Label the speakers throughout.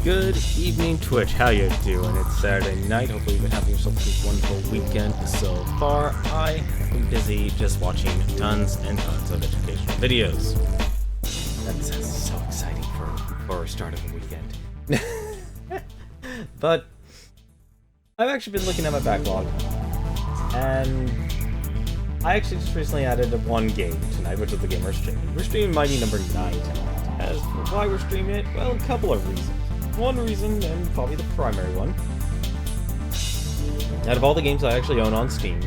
Speaker 1: Good evening, Twitch. How you doing? It's Saturday night. Hopefully you've been having yourself a wonderful weekend so far. I have been busy just watching tons and tons of educational videos. That sounds so exciting for a start of a weekend. But I've actually been looking at my backlog, and I actually just recently added one game tonight, which is the game we're streaming. We're streaming Mighty Number 9 tonight. As for why we're streaming it, well, a couple of reasons. One reason, and probably the primary one, out of all the games I actually own on Steam,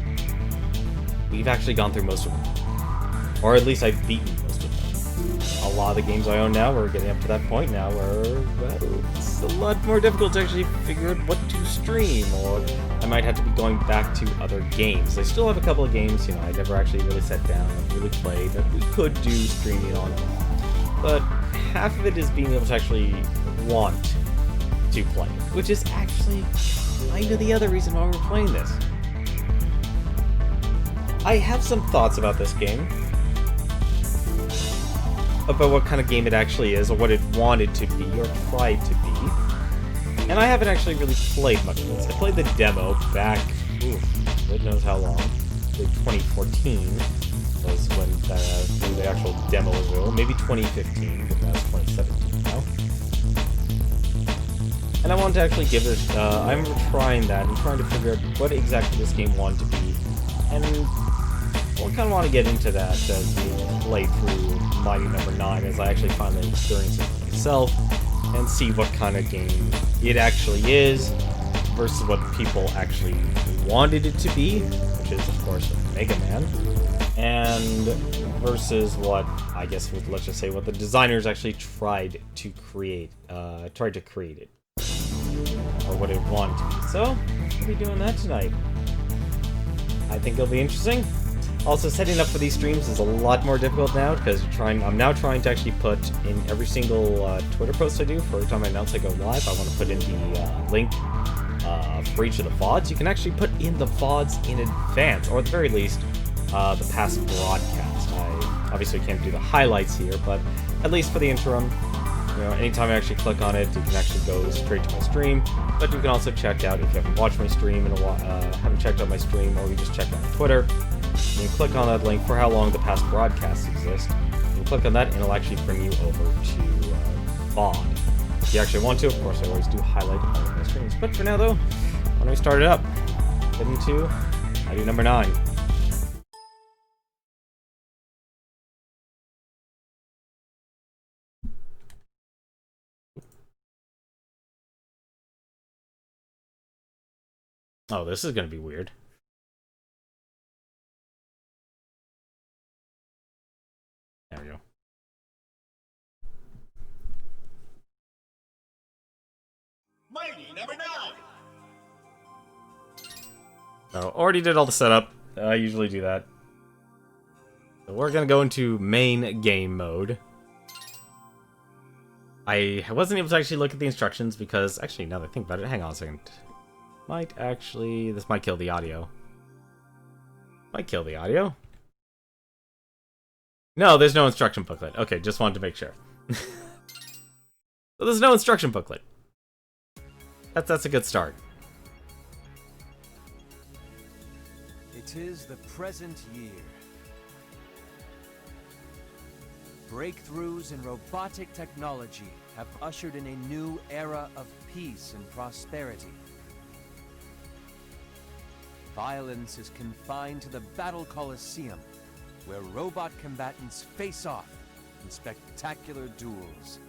Speaker 1: we've actually gone through most of them. Or at least I've beaten most of them. A lot of the games I own now, we're getting up to that point now where, well, it's a lot more difficult to actually figure out what to stream, or I might have to be going back to other games. I still have a couple of games, you know, I never actually really sat down and really played that we could do streaming on. But half of it is being able to actually want to play, which is actually kind of the other reason why we're playing this. I have some thoughts about this game, about what kind of game it actually is, or what it wanted to be, or tried to be, and I haven't actually really played much of this. I played the demo back, God knows how long, like 2014 was when the actual demo was available, maybe 2015, but that's 2017 now. And I wanted to actually give it I remember trying that and trying to figure out what exactly this game wanted to be. And I kind of want to get into that as we play through Mighty Number 9 as I actually finally experience it for myself and see what kind of game it actually is versus what people actually wanted it to be, which is, of course, Mega Man, and versus what, I guess, let's just say what the designers actually tried to create it. Or what it wanted to be. So, we'll be doing that tonight. I think it'll be interesting. Also, setting up for these streams is a lot more difficult now because I'm now trying to actually put in every single Twitter post I do for every time I announce I go live. I want to put in the link for each of the VODs. You can actually put in the VODs in advance, or at the very least, the past broadcast. I obviously can't do the highlights here, but at least for the interim, you know, anytime I actually click on it, you can actually go straight to my stream. But you can also check out, if you haven't watched my stream in a while, haven't checked out my stream, or you just check out Twitter, you can click on that link for how long the past broadcasts exist. You can click on that, and it'll actually bring you over to VOD. If you actually want to, of course, I always do highlight all of my streams. But for now, though, why don't we start it up? Get into Mighty Number 9. Oh, this is gonna be weird. There we go.
Speaker 2: Mighty Number 9.
Speaker 1: Oh, already did all the setup. I usually do that. So we're gonna go into main game mode. I wasn't able to actually look at the instructions because, actually, now that I think about it, hang on a second. This might kill the audio. Might kill the audio. No, there's no instruction booklet. Okay, just wanted to make sure. So there's no instruction booklet. That's a good start.
Speaker 3: It is the present year. Breakthroughs in robotic technology have ushered in a new era of peace and prosperity. Violence is confined to the Battle Coliseum, where robot combatants face off in spectacular duels.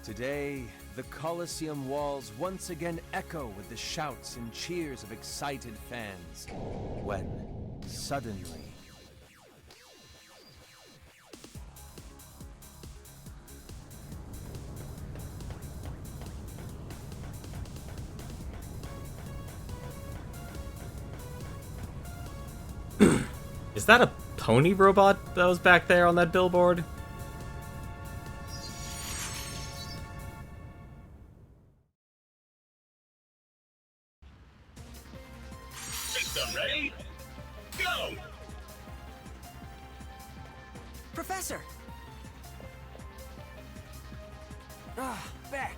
Speaker 3: Today, the Coliseum walls once again echo with the shouts and cheers of excited fans, when, suddenly...
Speaker 1: Is that a pony robot that was back there on that billboard?
Speaker 2: System ready? Go!
Speaker 3: Professor! Ah, back.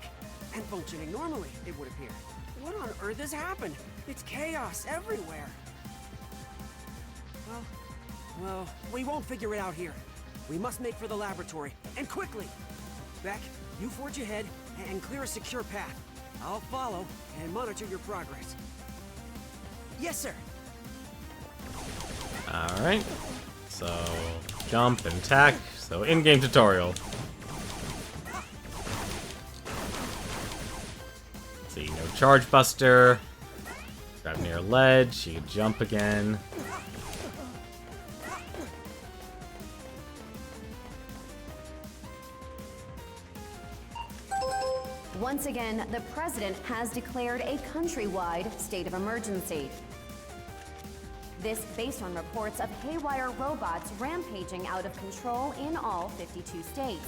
Speaker 4: and functioning normally, it would appear. What on earth has happened? It's chaos everywhere. Well, we won't figure it out here. We must make for the laboratory, and quickly. Beck, you forge ahead and clear a secure path. I'll follow and monitor your progress. Yes, sir.
Speaker 1: Alright. So, jump and attack. So, in-game tutorial. Let's see, no charge buster. Grab near a ledge, you can jump again.
Speaker 5: Once again, the president has declared a countrywide state of emergency. This based on reports of haywire robots rampaging out of control in all 52 states.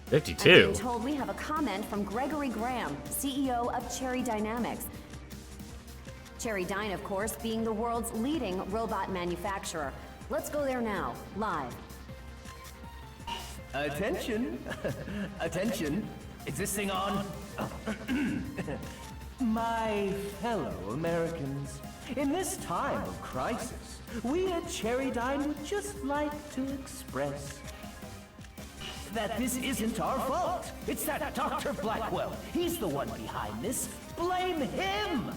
Speaker 1: 52?
Speaker 5: I'm being told we have a comment from Gregory Graham, CEO of Cherry Dynamics. Cherry Dyne, of course, being the world's leading robot manufacturer. Let's go there now, live.
Speaker 6: Attention! Attention! Is this thing on? My fellow Americans, in this time of crisis, we at Cherry Dyne would just like to express that this isn't our fault. It's that Dr. Blackwell. He's the one behind this. Blame him!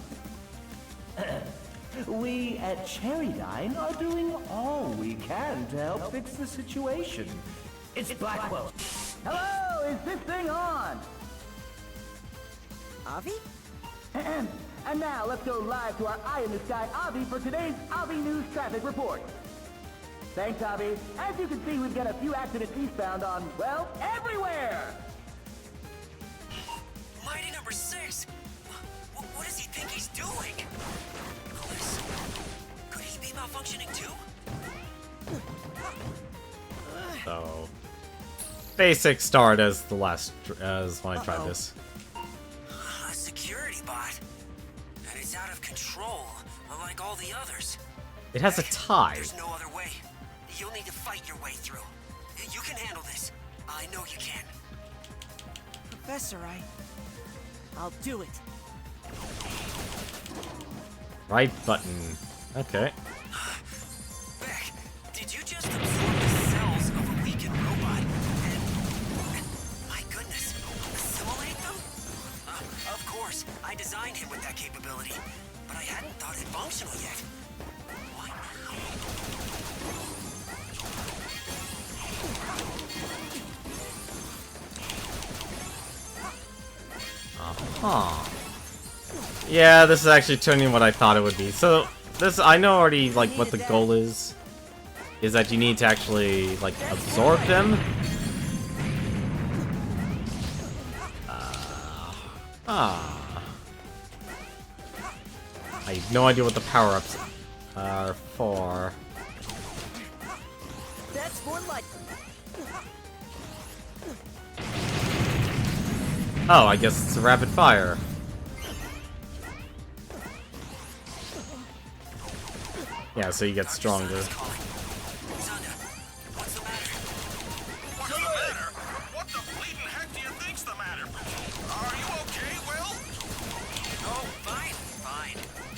Speaker 6: We at Cherry Dyne are doing all we can to help fix the situation. It's Blackwell. Hello, is this thing on?
Speaker 4: Avi?
Speaker 6: And now let's go live to our Eye in the Sky Avi for today's Avi News Traffic Report. Thanks, Avi. As you can see, we've got a few accidents eastbound on, well, everywhere!
Speaker 4: Mighty number 6! What does he think he's doing? Nicholas, could he be malfunctioning too?
Speaker 1: So, basic start as the last, as when I tried this.
Speaker 4: A security bot. And it's out of control, unlike all the others.
Speaker 1: It has a tie.
Speaker 4: There's no other way. You'll need to fight your way through. You can handle this. I know you can. Professor, I'll do it.
Speaker 1: Right button. Okay.
Speaker 4: Beck, did you just absorb the cells of a weakened robot and my goodness, assimilate them? Of course, I designed him with that capability, but I hadn't thought it functional yet. Why
Speaker 1: Huh. Yeah, this is actually turning what I thought it would be. So, this, I know already, like, what the goal is. Is that you need to actually, like, absorb them. I have no idea what the power-ups are for.
Speaker 4: That's more like.
Speaker 1: Oh, I guess it's a rapid fire. Yeah, so you get stronger.
Speaker 4: What's the matter?
Speaker 2: What's the matter? What the bleeding heck do you think's the matter? Are you okay, Will?
Speaker 4: Oh, fine.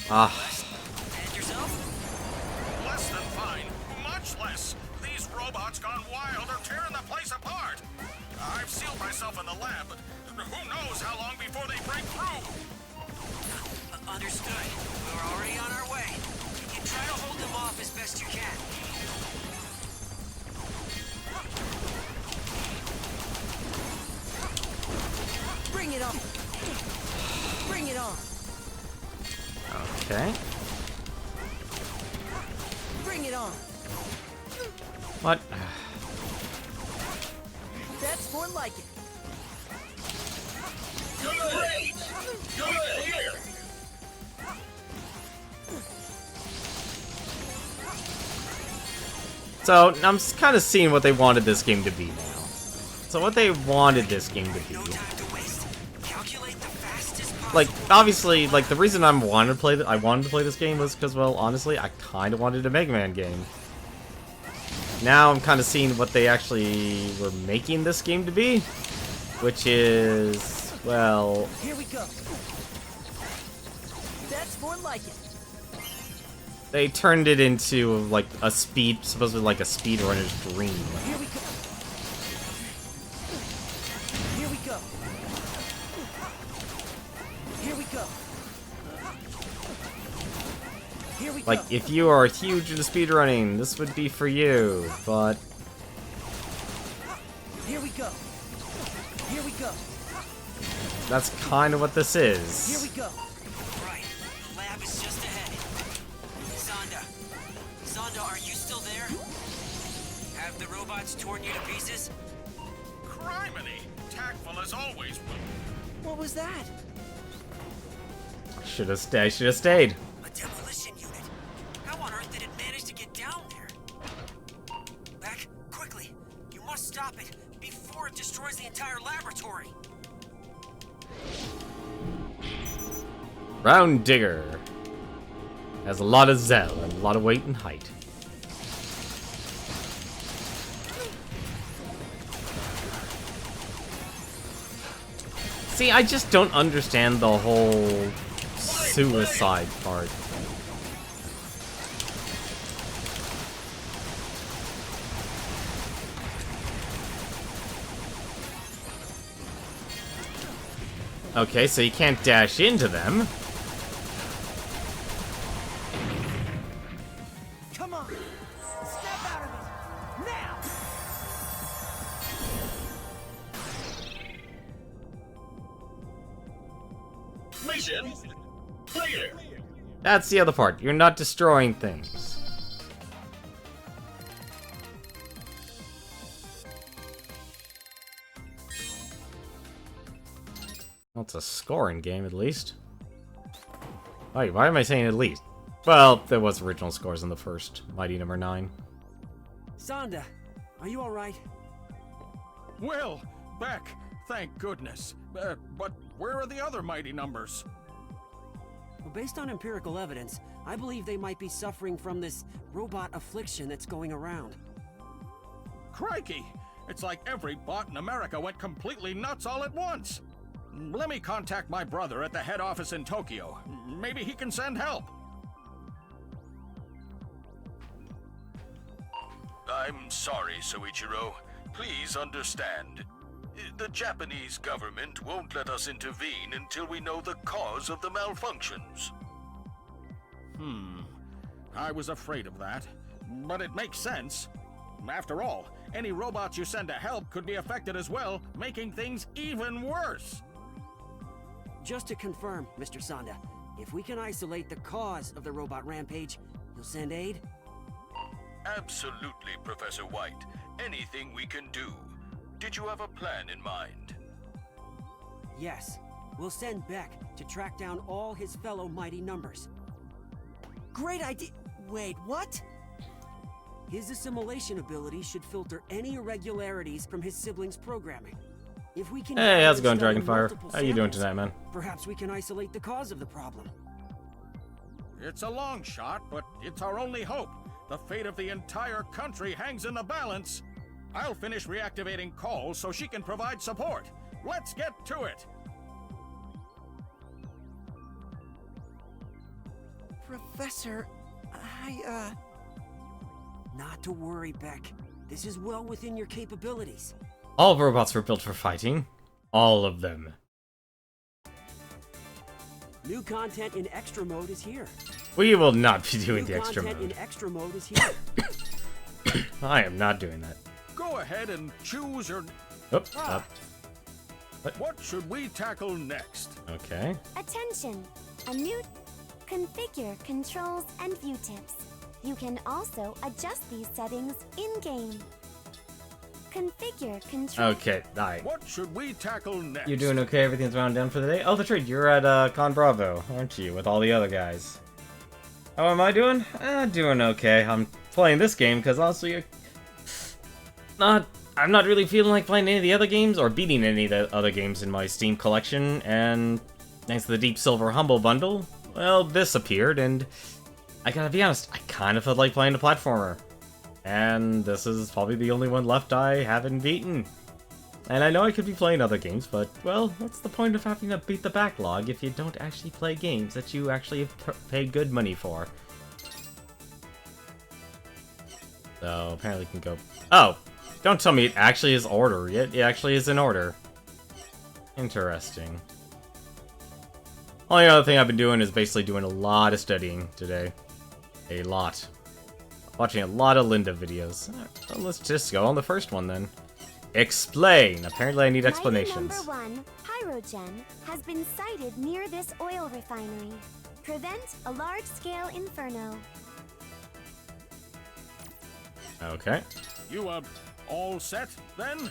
Speaker 1: Ah,
Speaker 4: And yourself?
Speaker 2: Less than fine. Much less. These robots gone wild are tearing the place apart. I've sealed myself in the lab, but who knows how long before they break through?
Speaker 4: Understood. We're already on our way. You try to hold them off as best you can. Bring it on. Bring it on.
Speaker 1: okay.
Speaker 4: Bring it on.
Speaker 1: What?
Speaker 4: That's more like it.
Speaker 2: Great! Good here!
Speaker 1: So, I'm kind of seeing what they wanted this game to be now. So what they wanted this game to be.
Speaker 4: No time to waste. Calculate the fastest possible.
Speaker 1: Like, obviously, like, the reason I wanted to play this game was because, well, honestly, I kind of wanted a Mega Man game. Now I'm kind of seeing what they actually were making this game to be, which is well,
Speaker 6: Here we go. That's more like it.
Speaker 1: they turned it into like a supposedly like a speedrunner's dream.
Speaker 6: Here we go. Here we go. Here we go. Here we
Speaker 1: Like,
Speaker 6: go.
Speaker 1: if you are huge into speedrunning, this would be for you, but
Speaker 6: Here we go. Here we go.
Speaker 1: that's kind of what this
Speaker 6: Here
Speaker 1: is.
Speaker 6: we go.
Speaker 4: Right. Lab is just ahead. Zonda, are you still there? Have the robots torn you to pieces?
Speaker 2: Criminy! Tactful as always, Will.
Speaker 6: What was that?
Speaker 1: Should have stayed.
Speaker 4: A demolition unit. How on earth did it manage to get down there? Beck, quickly. You must stop it before it destroys the entire laboratory.
Speaker 1: Round Digger has a lot of zell and a lot of weight and height. See, I just don't understand the whole suicide part. Okay, so you can't dash into them.
Speaker 6: Come on. Step out of it. Now.
Speaker 2: Mission clear.
Speaker 1: That's the other part. You're not destroying things. Well, it's a scoring game, at least. Wait, why am I saying at least? Well, there was original scores in the first Mighty Number 9.
Speaker 4: Zonda, are you alright?
Speaker 2: Will, Beck, thank goodness. But where are the other mighty numbers?
Speaker 4: Well, based on empirical evidence, I believe they might be suffering from this robot affliction that's going around.
Speaker 2: Crikey! It's like every bot in America went completely nuts all at once. Let me contact my brother at the head office in Tokyo. Maybe he can send help. I'm sorry, Soichiro. Please understand. The Japanese government won't let us intervene until we know the cause of the malfunctions. I was afraid of that. But it makes sense. After all, any robots you send to help could be affected as well, making things even worse.
Speaker 4: Just to confirm, Mr. Zonda, if we can isolate the cause of the robot rampage, you'll send aid?
Speaker 2: Absolutely, Professor White. Anything we can do. Did you have a plan in mind?
Speaker 4: Yes. We'll send Beck to track down all his fellow mighty numbers. Great idea! Wait, what? His assimilation ability should filter any irregularities from his siblings' programming. If we can
Speaker 1: Hey, how's it going,
Speaker 4: study
Speaker 1: Dragonfire?
Speaker 4: multiple
Speaker 1: How you doing
Speaker 4: samples,
Speaker 1: tonight, man?
Speaker 4: perhaps we can isolate the cause of the problem.
Speaker 2: It's a long shot, but it's our only hope. The fate of the entire country hangs in the balance. I'll finish reactivating calls so she can provide support. Let's get to it.
Speaker 6: Professor,
Speaker 4: Not to worry, Beck. This is well within your capabilities.
Speaker 1: All robots were built for fighting. All of them.
Speaker 4: New content in extra mode is here.
Speaker 1: We will not be doing
Speaker 4: New
Speaker 1: the extra
Speaker 4: content
Speaker 1: mode.
Speaker 4: in extra mode is here.
Speaker 1: I am not doing that.
Speaker 2: Go ahead and choose your...
Speaker 1: Oops. Up.
Speaker 2: What should we tackle next?
Speaker 1: Okay.
Speaker 7: Attention! A new configure controls and view tips. You can also adjust these settings in-game. Configure control.
Speaker 1: Okay. Alright.
Speaker 2: What should we tackle next?
Speaker 1: You doing okay? Everything's wound down for the day? Oh, that's right. You're at Con Bravo, aren't you? With all the other guys. How am I doing? Doing okay. I'm playing this game because honestly, I'm not really feeling like playing any of the other games or beating any of the other games in my Steam collection. And thanks to the Deep Silver Humble Bundle, well, this appeared, and I gotta be honest, I kind of felt like playing a platformer. And this is probably the only one left I haven't beaten. And I know I could be playing other games, but, well, what's the point of having to beat the backlog if you don't actually play games that you actually pay good money for? So, apparently we can go... Oh! Don't tell me it actually is order. It actually is in order. Interesting. Only other thing I've been doing is basically doing a lot of studying today. A lot. Watching a lot of Linda videos. Well, let's just go on the first one then. Explain! Apparently I need explanations.
Speaker 7: Mighty number 1, Pyrogen, has been sighted near this oil refinery. Prevent a large-scale inferno.
Speaker 1: Okay.
Speaker 2: You, all set, then?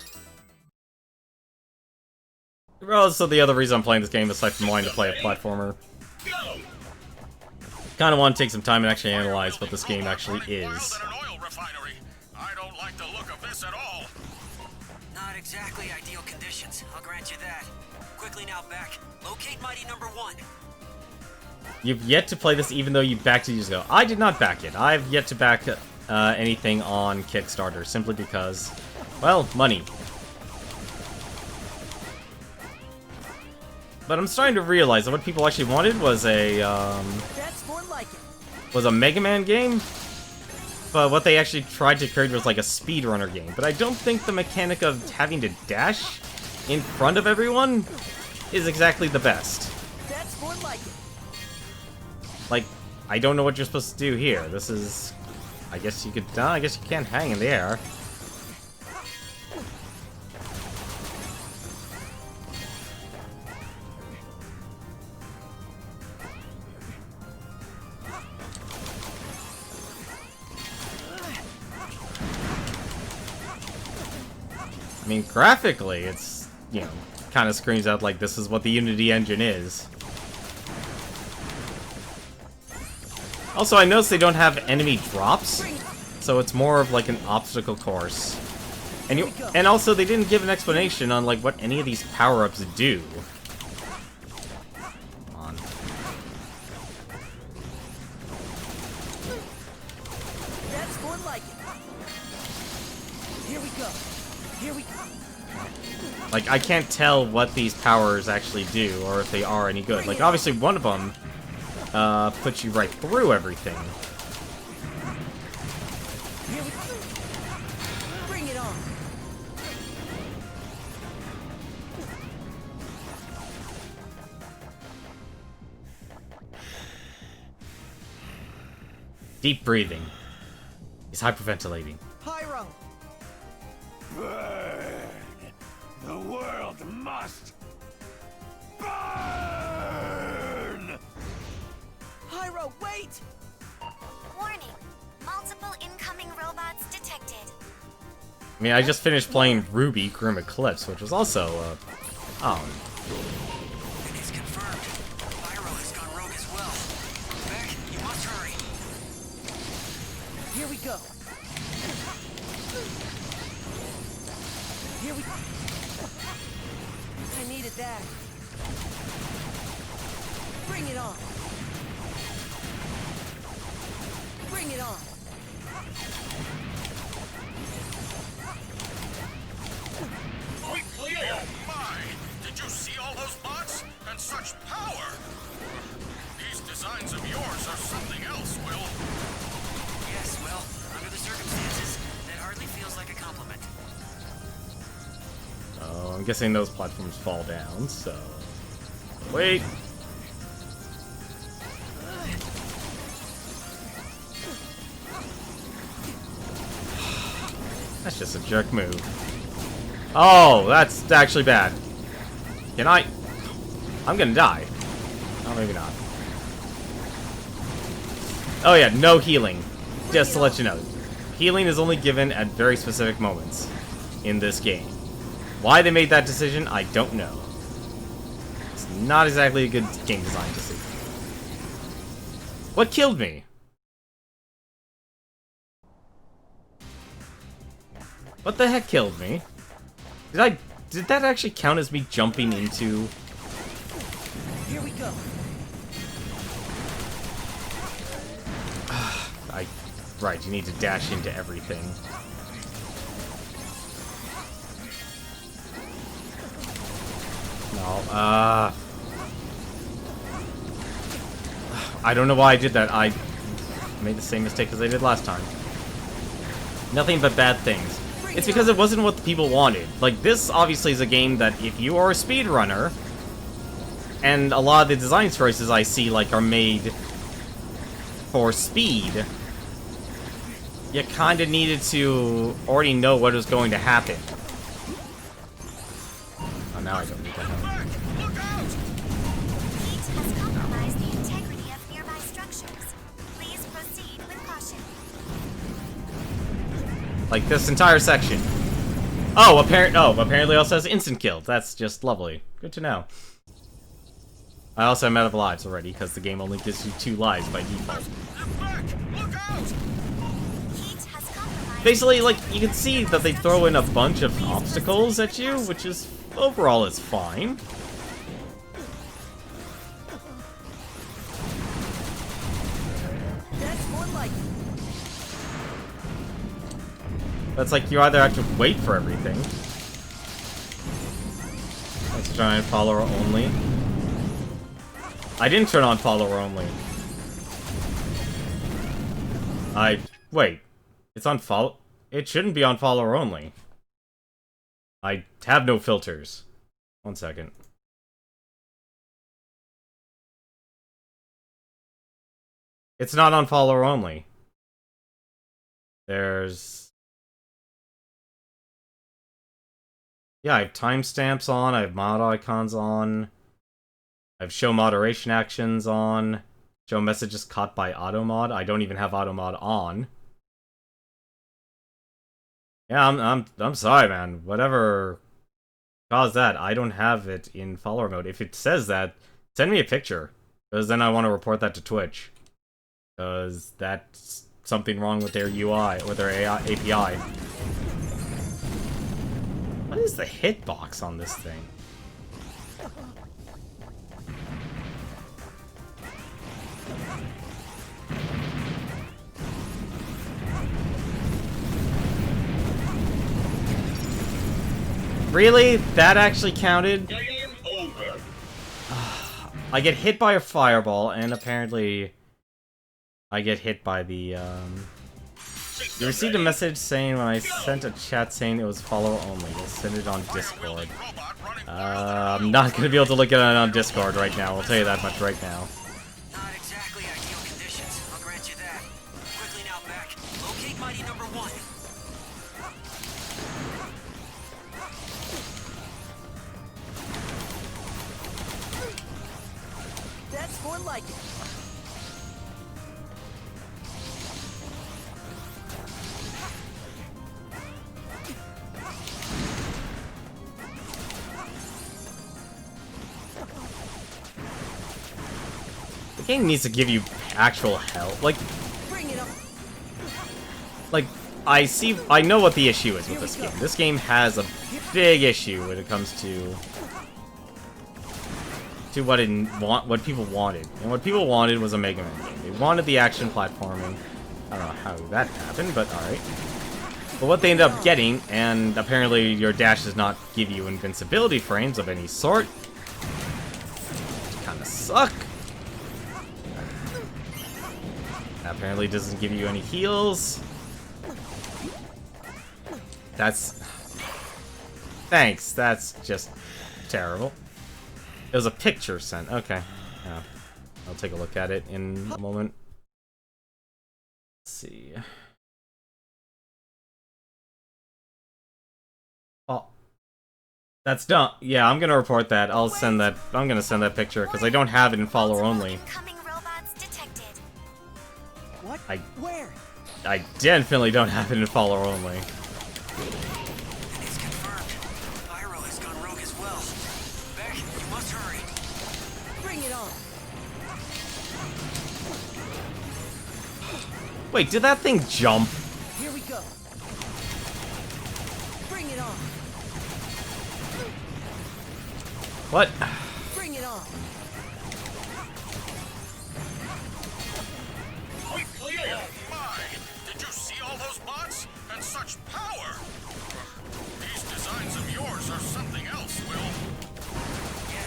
Speaker 1: Well, so the other reason I'm playing this game, aside from wanting to play a platformer, kind of want to take some time and actually analyze what this game actually is.
Speaker 2: I don't like the look of this at all.
Speaker 4: Not exactly ideal conditions, I'll grant you that. Quickly now, Beck. Locate Mighty number 1.
Speaker 1: You've yet to play this even though you backed it years ago. I did not back it. I've yet to back anything on Kickstarter, simply because, well, money. But I'm starting to realize that what people actually wanted was a,
Speaker 6: That's more like it.
Speaker 1: was a Mega Man game. But what they actually tried to create was like a speedrunner game. But I don't think the mechanic of having to dash in front of everyone is exactly the best.
Speaker 6: That's more like it.
Speaker 1: Like, I don't know what you're supposed to do here. This is... I guess you could... I guess you can't hang in the air. I mean, graphically, it's, you know, kind of screams out like this is what the Unity engine is. Also, I noticed they don't have enemy drops, so it's more of like an obstacle course. And also, they didn't give an explanation on like what any of these power-ups do. Come on.
Speaker 6: That's more like it. Here we go. Here we go.
Speaker 1: Like, I can't tell what these powers actually do, or if they are any good. Like, obviously, one of them puts you right through everything.
Speaker 6: Here we go. Bring it on.
Speaker 1: Deep breathing. He's hyperventilating.
Speaker 6: Pyro.
Speaker 8: Burn! The world must burn!
Speaker 6: Pyro, wait!
Speaker 7: Warning. Multiple incoming robots detected.
Speaker 1: I mean, I just finished playing Ruby Grim Eclipse, which was also, oh.
Speaker 4: It's confirmed. Pyro has gone rogue as well. Beck, you must hurry.
Speaker 6: Here we go. Here we go. I needed that. Bring it on. Bring it on.
Speaker 2: Quickly! Oh my! Did you see all those bots? And such power! These designs of yours are something else, Will.
Speaker 4: Yes, well, under the circumstances, that hardly feels like a compliment.
Speaker 1: Oh, I'm guessing those platforms fall down, so... Wait! That's just a jerk move. Oh, that's actually bad. Can I... I'm gonna die. Oh, maybe not. Oh yeah, no healing. Just to let you know. Healing is only given at very specific moments in this game. Why they made that decision, I don't know. It's not exactly a good game design decision. What killed me? What the heck killed me? Did that actually count as me jumping into...
Speaker 6: Here we go.
Speaker 1: Right, you need to dash into everything. Oh, I don't know why I did that. I made the same mistake as I did last time. Nothing but bad things. It's because it wasn't what the people wanted. Like, this obviously is a game that if you are a speedrunner, and a lot of the design choices I see, like, are made for speed, you kinda needed to already know what was going to happen. Oh, now I don't need that.
Speaker 7: Heat has compromised the integrity of nearby structures. Please proceed with caution.
Speaker 1: Like, this entire section. Oh, apparently also has instant kill. That's just lovely. Good to know. I also am out of lives already, because the game only gives you 2 lives by default. Basically, like, you can see that they throw in a bunch of obstacles at you, which is, overall, is fine.
Speaker 6: That's more like
Speaker 1: That's like, you either have to wait for everything. Let's try and follower only. I didn't turn on follower only. Wait. It's on follow... It shouldn't be on follower only. I have no filters. 1 second. It's not on follower only. There's... Yeah, I have timestamps on, I have mod icons on. I have show moderation actions on. Show messages caught by automod. I don't even have automod on. Yeah, I'm sorry, man. Whatever caused that, I don't have it in follower mode. If it says that, send me a picture, because then I want to report that to Twitch. Because that's something wrong with their UI, or their API. What is the hitbox on this thing? Really? That actually counted?
Speaker 8: Game over.
Speaker 1: I get hit by a fireball, and apparently I get hit by the, You received a message saying when I sent a chat saying it was follower only. We'll send it on Discord. I'm not gonna be able to look at it on Discord right now, I'll tell you that much right now.
Speaker 4: Not exactly ideal conditions, I'll grant you that. Quickly now, Beck. Locate Mighty number 1.
Speaker 6: that's more like it.
Speaker 1: The game needs to give you actual help. Like,
Speaker 6: Bring it on.
Speaker 1: like, I know what the issue is with this game. This game has a big issue when it comes to what people wanted. And what people wanted was a Mega Man game. They wanted the action platforming. I don't know how that happened, but alright. But what they ended up getting, and apparently your dash does not give you invincibility frames of any sort, kinda suck. Apparently doesn't give you any heals. Thanks, that's just terrible. It was a picture sent, okay. Yeah. I'll take a look at it in a moment. Let's see. Oh. That's done. Yeah, I'm gonna report that. I'm gonna send that picture, because I don't have it in follower only.
Speaker 7: Incoming robots detected.
Speaker 6: What? Where?
Speaker 1: I definitely don't have it in follower only.
Speaker 4: It's confirmed. Pyro has gone rogue as well. Beck, you must hurry.
Speaker 6: Bring it on.
Speaker 1: Wait, did that thing jump?
Speaker 6: Here we go. Bring it on.
Speaker 1: What?
Speaker 6: Bring it on.
Speaker 2: My! Did you see all those bots? And such power! These designs of yours are something else, Will.
Speaker 4: Yeah,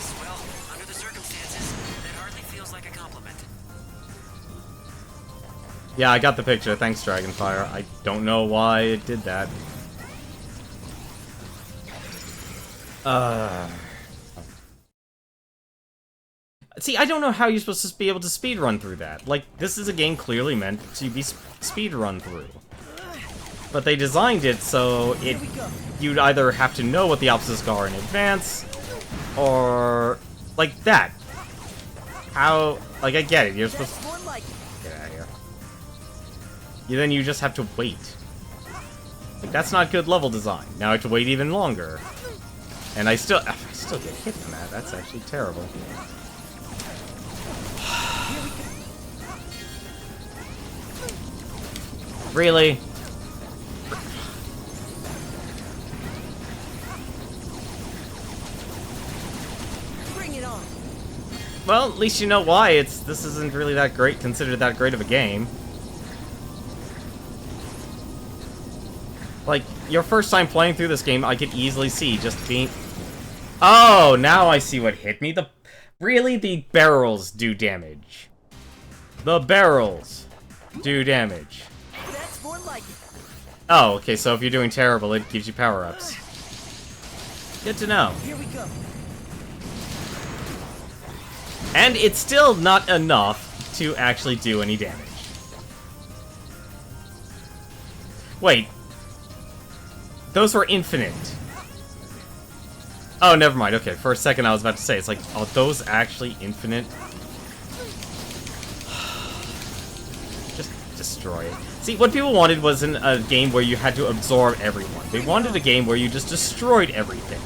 Speaker 1: Yeah, I got the picture. Thanks, Dragonfire. I don't know why it did that. See, I don't know how you're supposed to be able to speedrun through that. Like, this is a game clearly meant to be speedrun through. But they designed it so you'd either have to know what the obstacles are in advance, or like that. How? Like, I get it. You're supposed to get out of here. Then you just have to wait. Like, that's not good level design. Now I have to wait even longer, and I still get hit from that. That's actually terrible. Really?
Speaker 4: Bring it on.
Speaker 1: Well, at least you know why this isn't really that great, considered that great of a game. Like, your first time playing through this game, I could easily see just being... Oh, now I see what hit me. Really, the barrels do damage. The barrels do damage.
Speaker 4: That's more like it.
Speaker 1: Oh, okay, so if you're doing terrible, it gives you power-ups. Good to know.
Speaker 4: Here we go.
Speaker 1: And it's still not enough to actually do any damage. Wait. Those were infinite. Oh, never mind. Okay, for a second I was about to say, it's like, are those actually infinite? Just destroy it. See, what people wanted wasn't a game where you had to absorb everyone. They wanted a game where you just destroyed everything.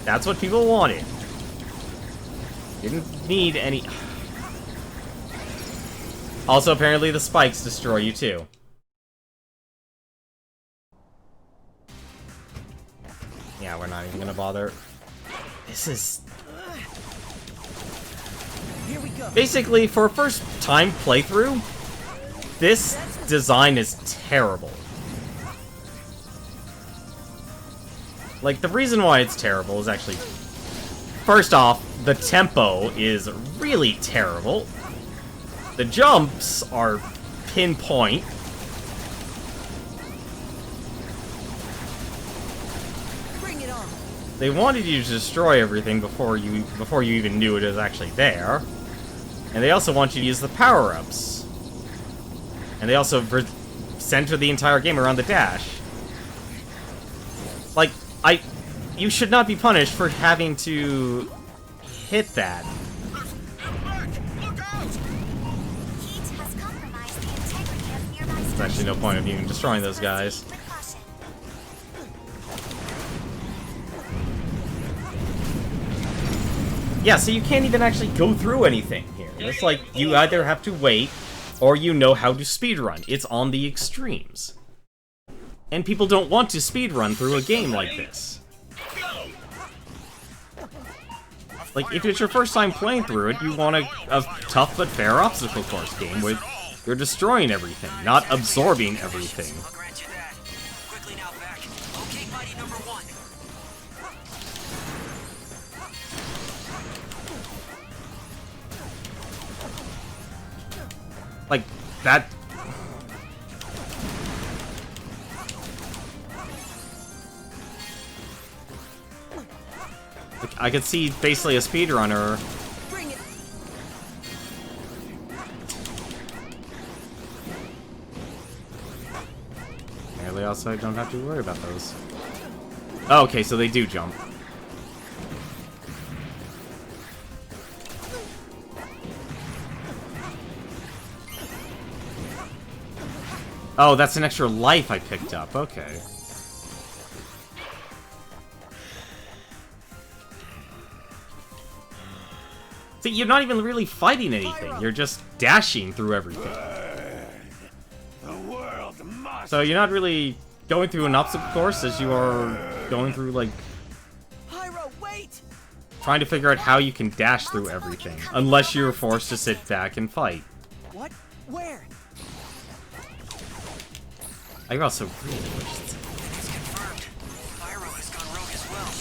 Speaker 1: That's what people wanted. Didn't need any... Also, apparently the spikes destroy you too. Yeah, we're not even gonna bother. This is...
Speaker 4: Here we go.
Speaker 1: Basically, for a first-time playthrough, this design is terrible. Like, the reason why it's terrible is actually... First off, the tempo is really terrible. The jumps are pinpoint.
Speaker 4: Bring it on.
Speaker 1: They wanted you to destroy everything before you even knew it was actually there. And they also want you to use the power-ups. And they also center the entire game around the dash. Like, you should not be punished for having to hit that.
Speaker 7: Heat has compromised the integrity of nearby
Speaker 1: There's actually no point of even destroying those guys.
Speaker 7: Precaution.
Speaker 1: Yeah, so you can't even actually go through anything here. It's like, you either have to wait, or you know how to speedrun. It's on the extremes. And people don't want to speedrun through a game like this. Like, if it's your first time playing through it, you want a tough but fair obstacle course game where you're destroying everything, not absorbing everything.
Speaker 4: I'll grant you that. Quickly now, Beck. Locate mighty number 1.
Speaker 1: Like, that... Like, I could see basically a speedrunner...
Speaker 4: Bring it.
Speaker 1: Apparently also I don't have to worry about those. Oh, okay, so they do jump. Oh, that's an extra life I picked up, okay. See, you're not even really fighting anything, you're just dashing through everything.
Speaker 8: The world must.
Speaker 1: So you're not really going through an obstacle course as you are going through, like,
Speaker 4: Pyro, wait.
Speaker 1: trying to figure out how you can dash through everything. Unless you're forced to sit back and fight.
Speaker 4: What? Where?
Speaker 1: I also really wish...
Speaker 4: It's confirmed. Pyro has gone rogue as well.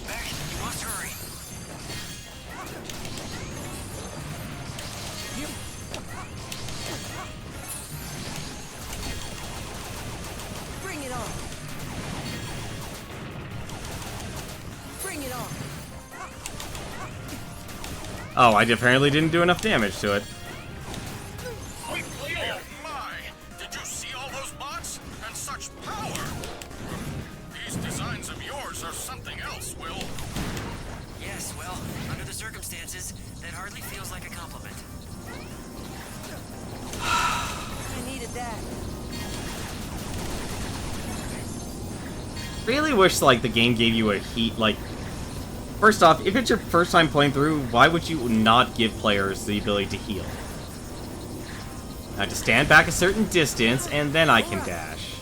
Speaker 4: Beck, you must hurry.
Speaker 1: Oh, I apparently didn't do enough damage to it.
Speaker 2: Oh my! Did you see all those bots? And such power! These designs of yours are something else, Will.
Speaker 4: Yes, well, under the circumstances, that hardly feels like a compliment.
Speaker 9: I needed that.
Speaker 1: Really wish, like, the game gave you a heat, like... First off, if it's your first time playing through, why would you not give players the ability to heal? I have to stand back a certain distance, and then I can dash.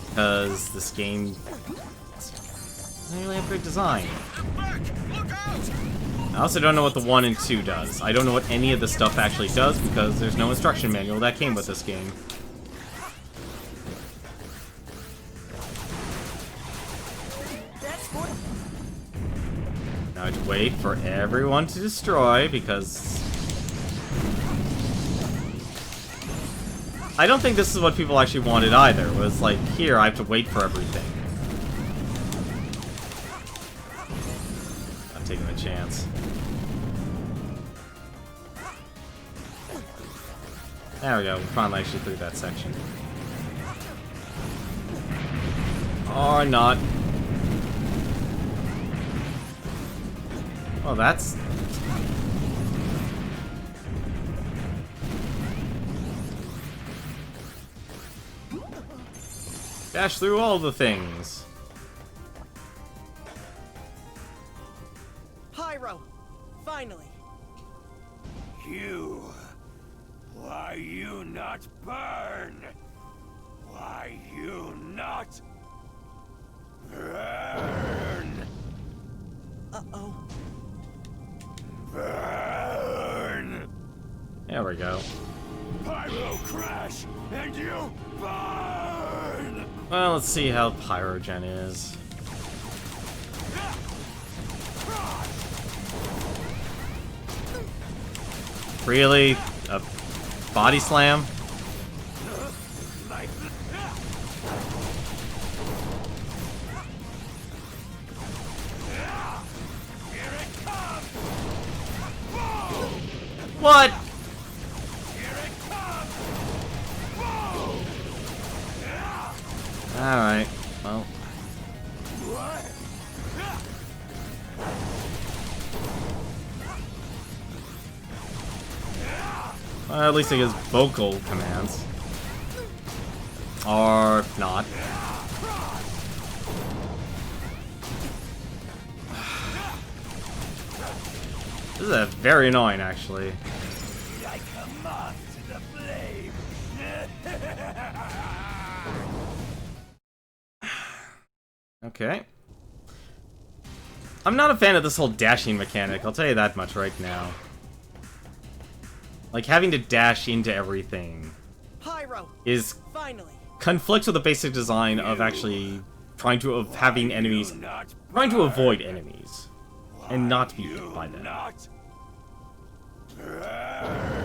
Speaker 1: Because this game... doesn't really have good design.
Speaker 2: Back! Look out!
Speaker 1: I also don't know what the 1 and 2 does. I don't know what any of the stuff actually does, because there's no instruction manual that came with this game. Now I have to wait for everyone to destroy, because... I don't think this is what people actually wanted either. It was like, here, I have to wait for everything. I'm taking a chance. There we go, we finally actually through that section. Or not. Oh, that's... dash through all the things.
Speaker 9: Pyro! Finally!
Speaker 8: You... why you not burn? Why you not burn?
Speaker 9: Uh-oh.
Speaker 8: Burn!
Speaker 1: There we go.
Speaker 8: Pyro crash, and you burn!
Speaker 1: Well, let's see how Pyrogen is. Really? A body slam? What? Alright, well. Well, at least it gives vocal commands. Or not. This is very annoying, actually.
Speaker 8: Like a moth to the flame.
Speaker 1: Okay. I'm not a fan of this whole dashing mechanic, I'll tell you that much right now. Like, having to dash into everything
Speaker 9: Pyro!
Speaker 1: is
Speaker 9: Finally!
Speaker 1: conflicts with the basic design of actually trying to having enemies, trying to avoid enemies and not be hit by them.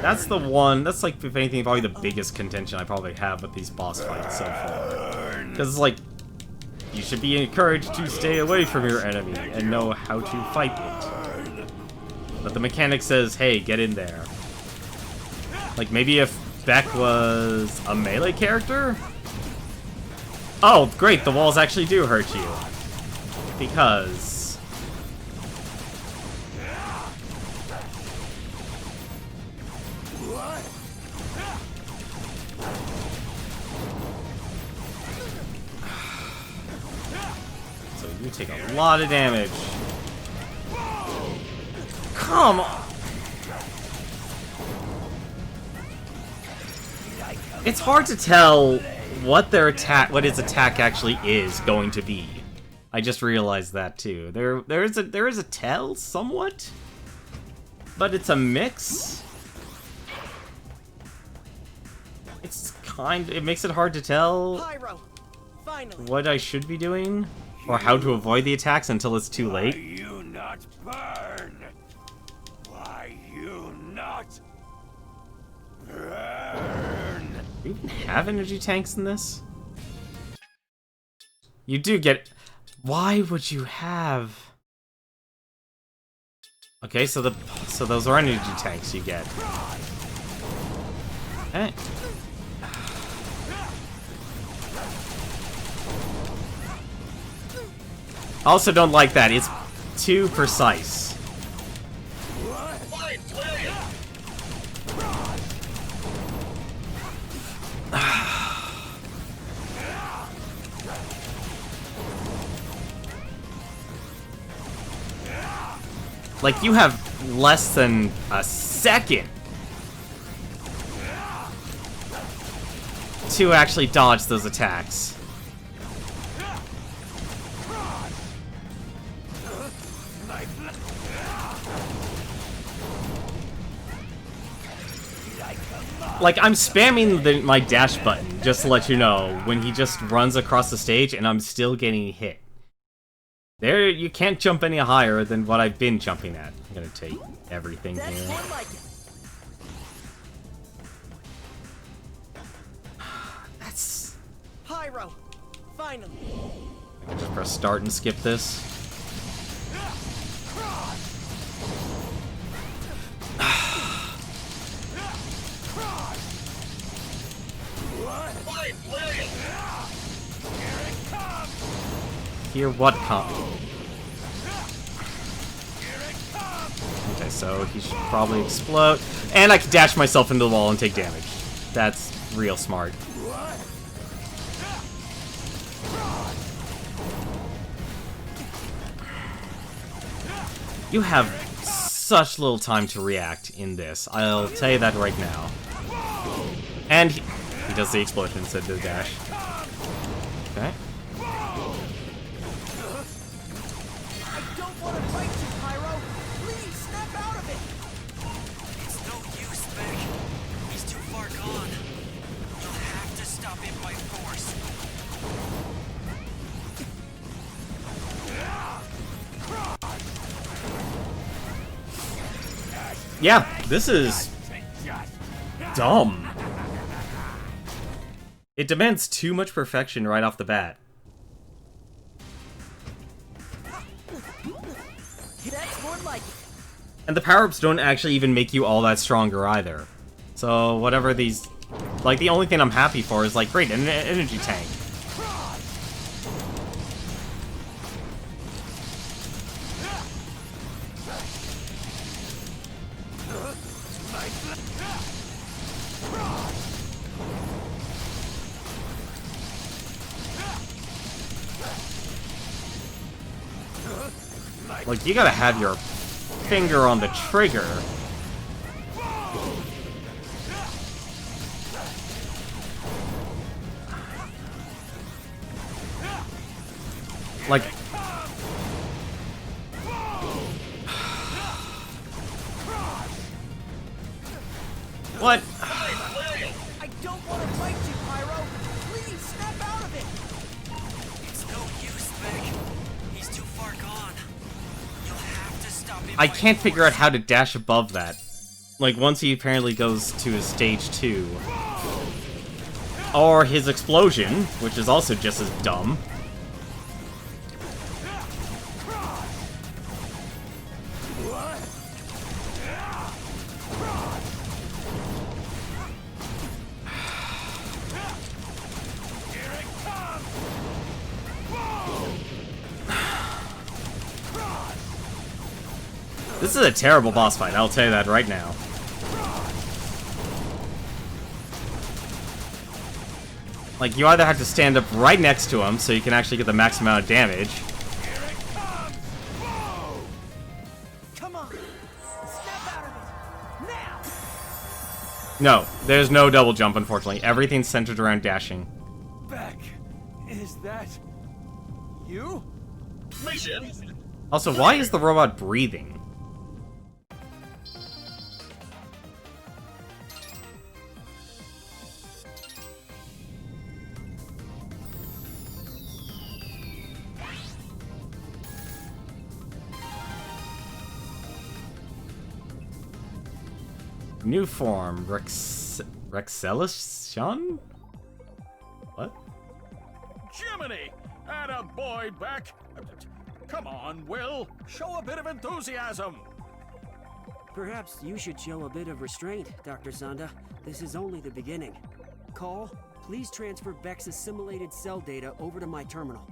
Speaker 1: That's the one. That's like, if anything, probably the biggest contention I probably have with these boss fights so far. Because it's like, you should be encouraged to stay away from your enemy and know how to fight it. But the mechanic says, hey, get in there. Like, maybe if Beck was a melee character? Oh, great, the walls actually do hurt you. Because... so you take a lot of damage. Come on! It's hard to tell what their attack, what his attack actually is going to be. I just realized that too. There is a tell somewhat, but it's a mix. It makes it hard to tell
Speaker 9: Pyro! Finally!
Speaker 1: what I should be doing or how to avoid the attacks until it's too late.
Speaker 8: Why you not burn? Why you not burn?
Speaker 1: Do you even have energy tanks in this? You do get... Why would you have... Okay, so those are energy tanks you get. Okay. I also don't like that. It's too precise. Like, you have less than a second to actually dodge those attacks. Like, I'm spamming my dash button, just to let you know, when he just runs across the stage and I'm still getting hit. There, you can't jump any higher than what I've been jumping at. I'm gonna take everything
Speaker 9: That's
Speaker 1: here.
Speaker 9: more like it.
Speaker 1: That's...
Speaker 9: Pyro. Finally.
Speaker 1: I can just press start and skip this. Hear what come? Okay, so he should probably explode. And I can dash myself into the wall and take damage. That's real smart. You have such little time to react in this. I'll tell you that right now. And he does the explosion instead of the dash. Okay.
Speaker 9: I don't want to fight you, Pyro. Please, snap out of it.
Speaker 4: It's no use, Beck. He's too far gone. You'll have to stop him by force.
Speaker 1: Yeah, this is dumb. It demands too much perfection right off the bat.
Speaker 9: That's more like it.
Speaker 1: And the power-ups don't actually even make you all that stronger either. So whatever these... Like, the only thing I'm happy for is, like, great, an energy tank. Like, you gotta have your finger on the trigger. Like... What?
Speaker 9: I don't want to fight you, Pyro. Please, snap out of it.
Speaker 4: It's no use, Beck. He's too far gone. You'll have to stop him.
Speaker 1: I
Speaker 4: by
Speaker 1: can't figure out
Speaker 4: force.
Speaker 1: how to dash above that. Like, once he apparently goes to his stage 2. Or his explosion, which is also just as dumb. This is a terrible boss fight, I'll tell you that right now. Like, you either have to stand up right next to him so you can actually get the max amount of damage.
Speaker 9: Come on. Snap out of it. Now.
Speaker 1: No, there's no double jump, unfortunately. Everything's centered around dashing.
Speaker 3: Beck, is that you?
Speaker 1: Also, why is the robot breathing? New form, Rexelishan? What?
Speaker 2: Jiminy! Atta boy, Beck! Come on, Will. Show a bit of enthusiasm.
Speaker 10: Perhaps you should show a bit of restraint, Dr. Sanda. This is only the beginning. Call, please transfer Beck's assimilated cell data over to my terminal.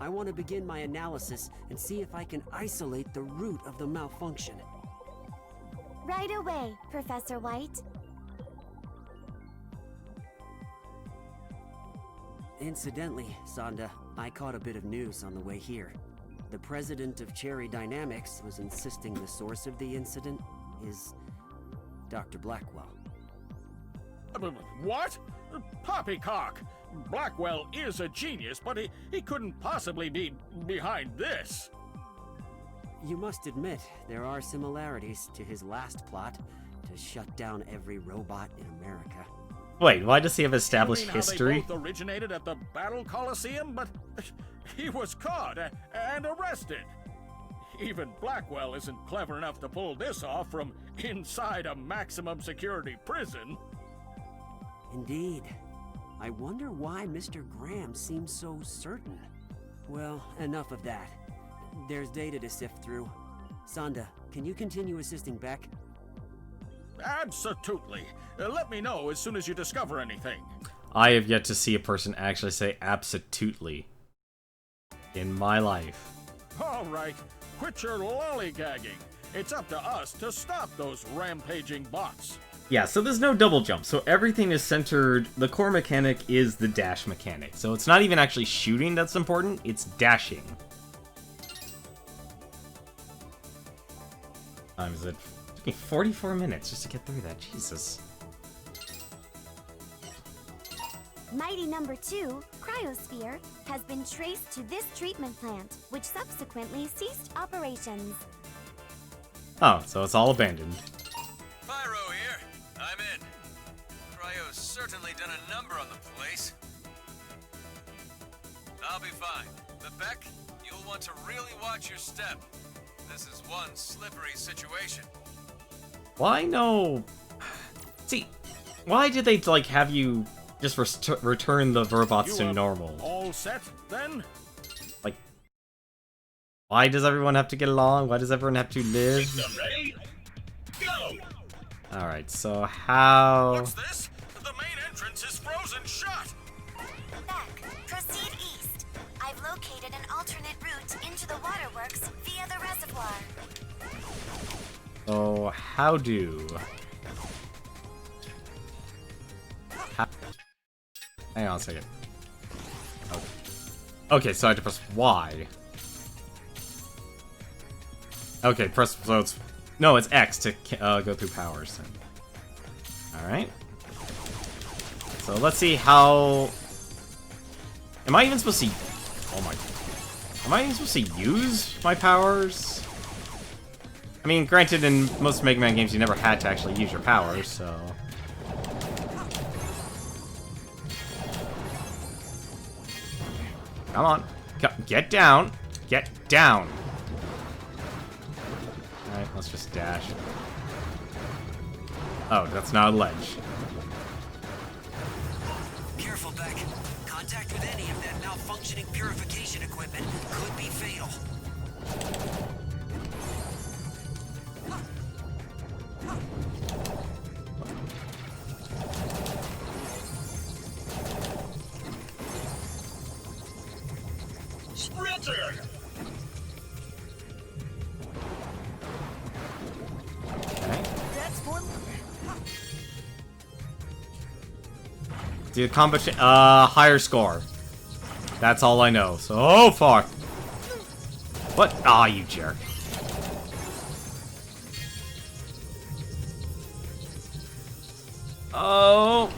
Speaker 10: I want to begin my analysis and see if I can isolate the root of the malfunction.
Speaker 7: Right away, Professor White.
Speaker 10: Incidentally, Sanda, I caught a bit of news on the way here. The president of Cherry Dynamics was insisting the source of the incident is Dr. Blackwell.
Speaker 2: What? Poppycock! Blackwell is a genius, but he couldn't possibly be behind this.
Speaker 10: You must admit, there are similarities to his last plot to shut down every robot in America.
Speaker 1: Wait, why does he have established
Speaker 2: You mean how
Speaker 1: history?
Speaker 2: They both originated at the Battle Coliseum, but he was caught and arrested. Even Blackwell isn't clever enough to pull this off from inside a maximum security prison.
Speaker 10: Indeed. I wonder why Mr. Graham seems so certain. Well, enough of that. There's data to sift through. Sanda, can you continue assisting Beck?
Speaker 2: Absolutely. Let me know as soon as you discover anything.
Speaker 1: I have yet to see a person actually say absolutely in my life.
Speaker 2: All right, quit your lollygagging. It's up to us to stop those rampaging bots.
Speaker 1: Yeah, so there's no double jump, so everything is centered. The core mechanic is the dash mechanic, so it's not even actually shooting that's important, it's dashing. Time is it? Took me 44 minutes just to get through that, Jesus.
Speaker 7: Mighty number 2, Cryosphere, has been traced to this treatment plant, which subsequently ceased operations.
Speaker 1: Oh, so it's all abandoned.
Speaker 3: Pyro here. I'm in. Cryo's certainly done a number on the place. I'll be fine. But Beck, you'll want to really watch your step. This is one slippery situation.
Speaker 1: Why no? See, why did they like have you just return the robots to normal?
Speaker 2: All set then?
Speaker 1: Like, why does everyone have to get along? Why does everyone have to live? All right, so how?
Speaker 2: What's this? The main entrance is frozen shut.
Speaker 7: Beck, proceed east. I've located an alternate route into the waterworks via the reservoir.
Speaker 1: So how do? Hang on a second. Okay. Okay, so I have to press Y. Okay, press, so it's, no, it's X to go through powers. Alright. So let's see how, am I even supposed to, oh my, am I even supposed to use my powers? I mean, granted, in most Mega Man games you never had to actually use your powers, so. Come on. Get down. Get down. Alright, let's just dash. Oh, that's not a ledge.
Speaker 4: Careful, Beck. Contact with any of that malfunctioning purification equipment could be fatal.
Speaker 1: Dude, combat higher score. That's all I know. So, oh fuck. What? Ah, you jerk. Oh,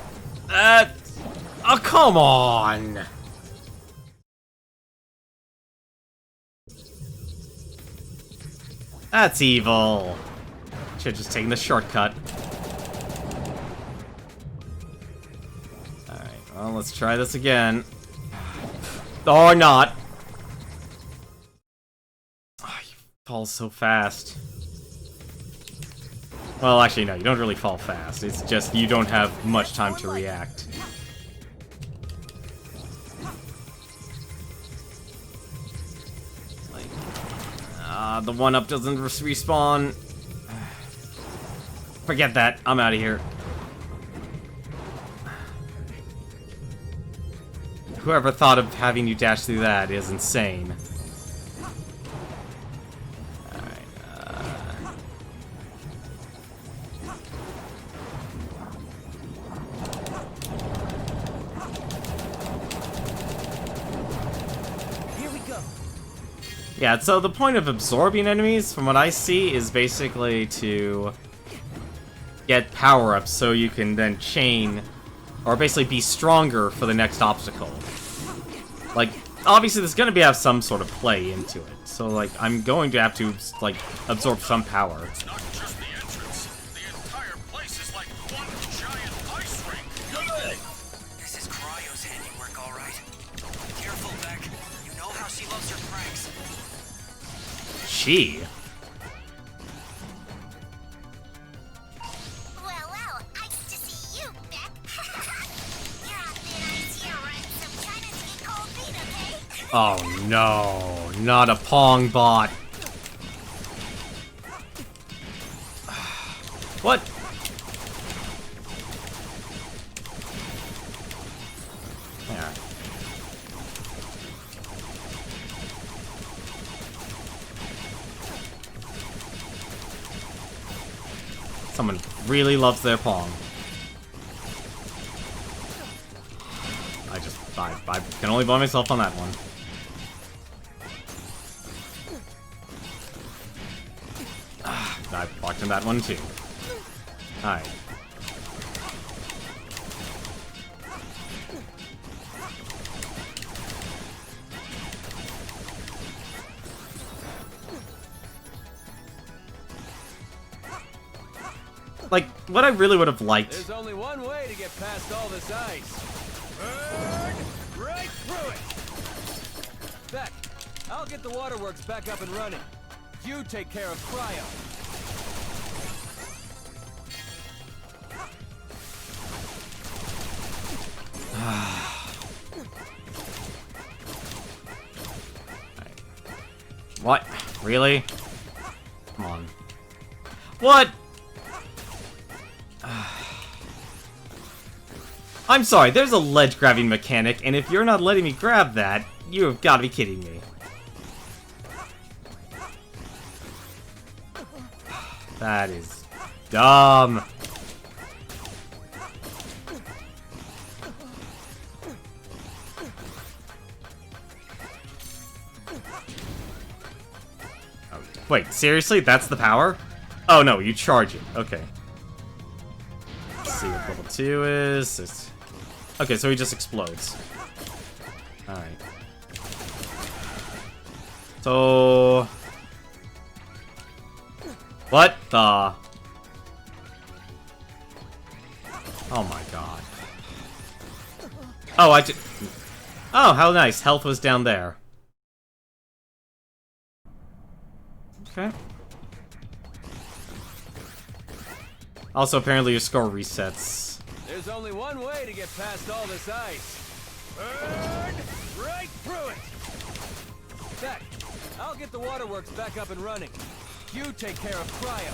Speaker 1: that. Oh, come on. That's evil. Should have just taken the shortcut. Well, let's try this again. Or not. Oh, you fall so fast. Well, actually, no, you don't really fall fast. It's just you don't have much time to react. Like, the 1-up doesn't respawn. Forget that. I'm out of here. Whoever thought of having you dash through that is insane. Yeah, so the point of absorbing enemies, from what I see, is basically to get power-ups so you can then chain, or basically be stronger for the next obstacle. Like, obviously there's gonna have some sort of play into it, so like, I'm going to have to, like, absorb some power.
Speaker 2: It's not just the entrance. The entire place is like one giant ice rink.
Speaker 4: This is Cryo's handiwork, all right. Careful, Beck. You know how she loves her pranks.
Speaker 1: She?
Speaker 7: Well, nice to see you, Beck. You're on thin ice here, right? So try not to get cold feet, okay?
Speaker 1: Oh no, not a Pong bot. What? There. Someone really loves their Pong. I can only blame myself on that one. I walked in that one too. Alright. Like, what I really would have liked.
Speaker 3: There's only one way to get past all this ice. Burn right through it! Beck, I'll get the waterworks back up and running. You take care of Cryo.
Speaker 1: What? Really? Come on. What? I'm sorry, there's a ledge grabbing mechanic, and if you're not letting me grab that, you have got to be kidding me. That is dumb. Oh, wait, seriously? That's the power? Oh no, you charge it. Okay. Let's see what level 2 is. Okay, so he just explodes. Alright. So... What the... Oh my god. Oh, Oh, how nice. Health was down there. Okay. Also, apparently your score resets.
Speaker 3: There's only one way to get past all this ice. Burn right through it! Beck, I'll get the waterworks back up and running. You take care of Cryo.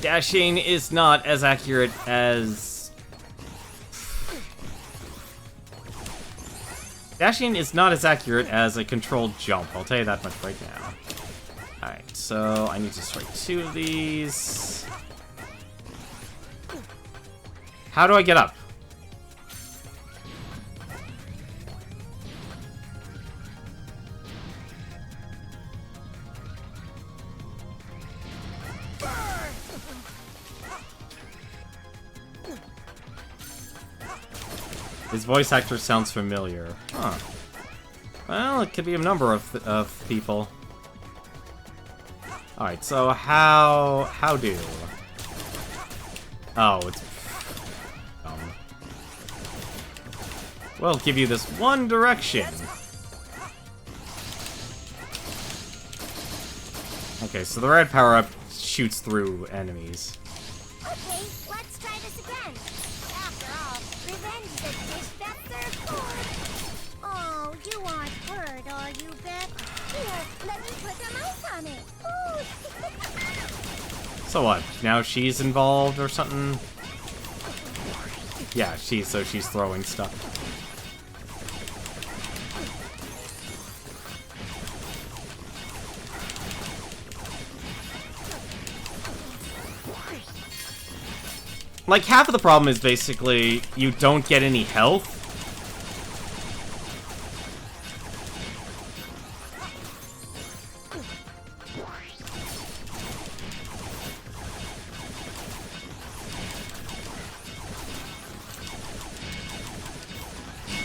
Speaker 1: Dashing is not as accurate as... Dashing is not as accurate as a controlled jump, I'll tell you that much right now. Alright, so I need to strike 2 of these. How do I get up? His voice actor sounds familiar. Huh. Well, it could be a number of people. Alright, so how do? Oh, it's... We'll give you this one direction. Okay, so the red power-up shoots through enemies.
Speaker 7: Okay, let's try this again. After all, revenge is a dish best served cold. Oh, you aren't hurt, are you, Beck? on it.
Speaker 1: So what? Now she's involved or something? Yeah, she's throwing stuff. Like, half of the problem is basically you don't get any health.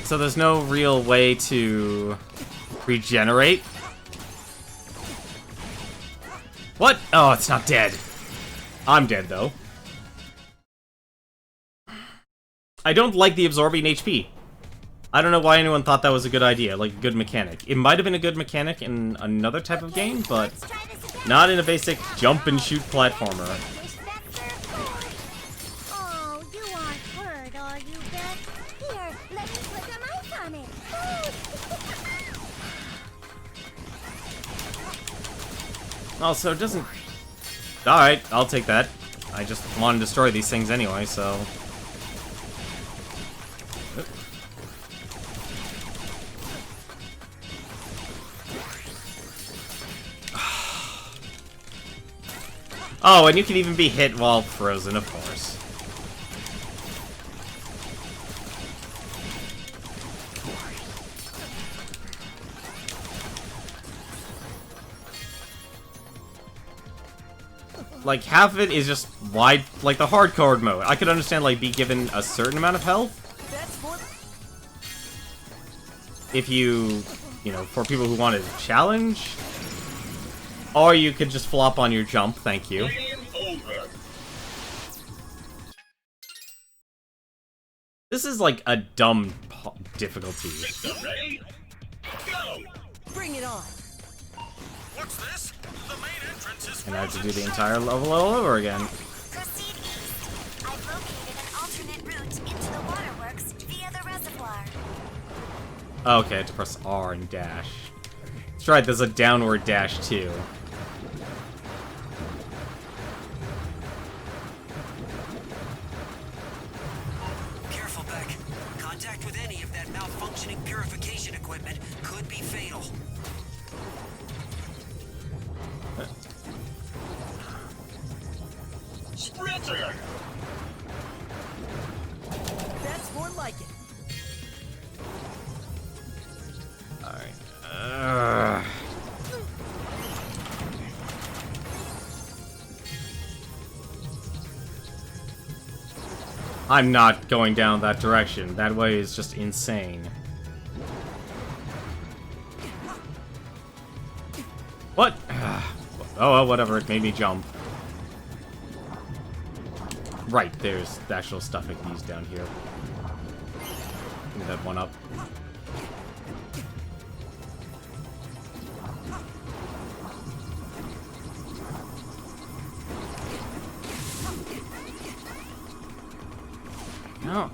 Speaker 1: So there's no real way to regenerate. What? Oh, it's not dead. I'm dead, though. I don't like the absorbing HP. I don't know why anyone thought that was a good idea, like a good mechanic. It might have been a good mechanic in another type of game, but not in a basic jump and shoot platformer.
Speaker 7: Oh, you aren't hurt, are you, Beth? Here, let me put some ice on it.
Speaker 1: Also, it doesn't... Alright, I'll take that. I just want to destroy these things anyway, so... Oh, and you can even be hit while frozen, of course. Like, half of it is just wide, like the hardcore mode. I could understand, like, be given a certain amount of health. If you know, for people who want to challenge. Or you could just flop on your jump, thank you. This is like a dumb difficulty.
Speaker 9: Bring it on.
Speaker 2: What's this? The main entrance is
Speaker 1: And I have to do the entire level all over again.
Speaker 7: Proceed east. I've located an alternate route into the waterworks via the reservoir.
Speaker 1: Okay, I have to press R and dash. That's right, there's a downward dash too.
Speaker 4: Careful, Beck. Contact with any of that malfunctioning purification equipment could be fatal.
Speaker 8: Sprinter!
Speaker 9: That's more like it.
Speaker 1: Alright. I'm not going down that direction. That way is just insane. What? Oh, well, whatever. It made me jump. Right, there's the actual stuff I can use down here. Give me that one up. No.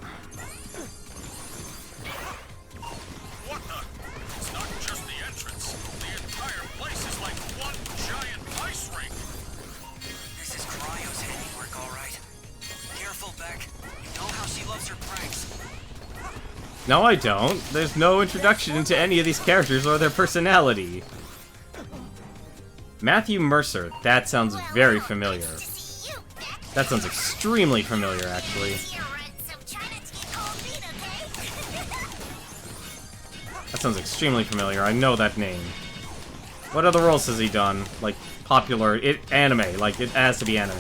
Speaker 2: What the? It's not just the entrance. The entire place is like one giant ice rink.
Speaker 4: This is Cryo's handiwork, all right. Careful, Beck. You know how she loves her pranks.
Speaker 1: No, I don't. There's no introduction into any of these characters or their personality. Matthew Mercer. That sounds very familiar. That sounds extremely familiar, actually. That sounds extremely familiar. I know that name. What other roles has he done? Like, popular... anime. Like, it has to be anime.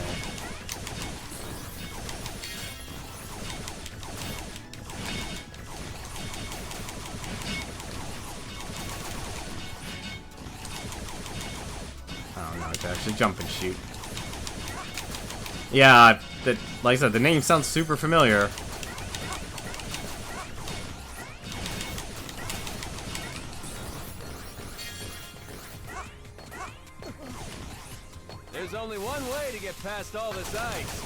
Speaker 1: Oh, no, it's actually jump and shoot. Yeah, that, like I said, the name sounds super familiar.
Speaker 3: There's only one way to get past all this ice.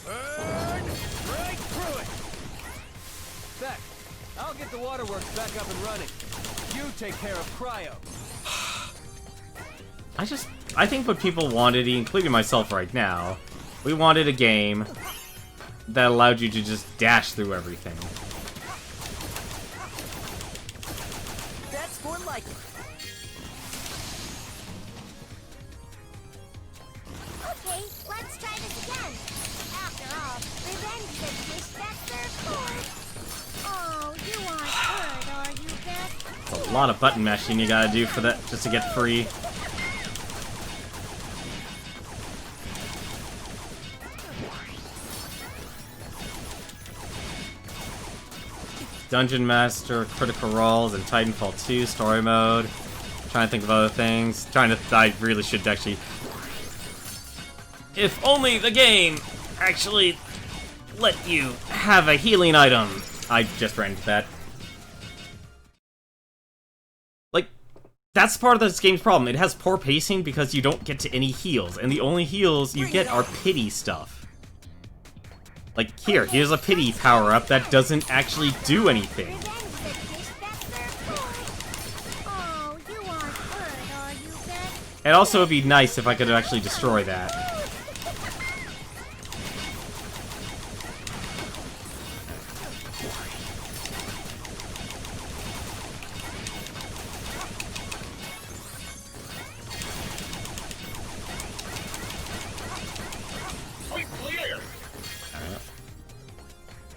Speaker 3: Burn right through it! Beck, I'll get the waterworks back up and running. You take care of Cryo.
Speaker 1: I think what people wanted, including myself right now, we wanted a game that allowed you to just dash through everything.
Speaker 9: That's more like it.
Speaker 7: Okay, let's try this again. After all, revenge is a dish that's served cold. Oh, you aren't hurt, are you, Beck?
Speaker 1: A lot of button mashing you gotta do for that just to get free. Dungeon Master, Critical Roles, and Titanfall 2 story mode. Trying to think of other things. I really should actually. If only the game actually let you have a healing item. I just ran into that. Like, that's part of this game's problem. It has poor pacing because you don't get to any heals, and the only heals you get are pity stuff. Like, here's a pity power-up that doesn't actually do anything.
Speaker 7: Revenge is a dish that's served cold. Oh, you aren't hurt, are you, Beck?
Speaker 1: And also, it'd be nice if I could actually destroy that.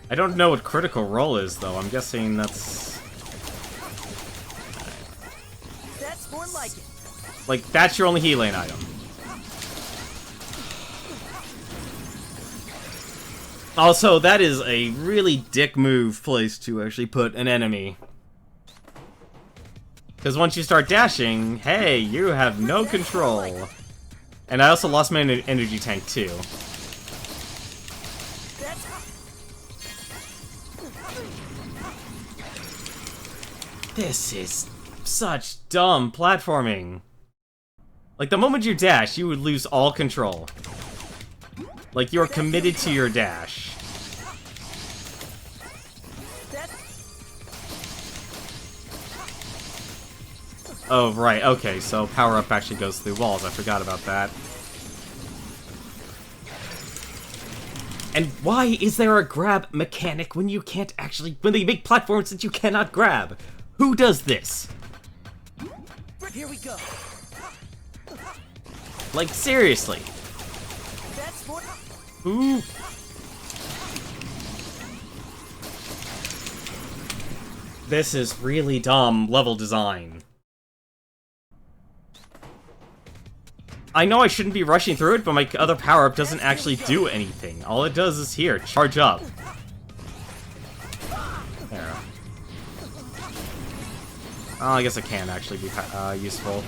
Speaker 1: I don't know what Critical Role is, though. I'm guessing that's...
Speaker 9: That's more like it.
Speaker 1: Like, that's your only healing item. Also, that is a really dick move place to actually put an enemy. Because once you start dashing, hey, you have no control. And I also lost my energy tank, too. This is such dumb platforming. Like, the moment you dash, you would lose all control. Like, you're committed to your dash. Oh, right, okay, so power-up actually goes through walls. I forgot about that. And why is there a grab mechanic when you can't actually... when they make platforms that you cannot grab? Who does this?
Speaker 9: Here we go.
Speaker 1: Like, seriously.
Speaker 9: That's more.
Speaker 1: Who? This is really dumb level design. I know I shouldn't be rushing through it, but my other power-up doesn't actually do anything. All it does is here, charge up. There. Oh, I guess it can actually be useful.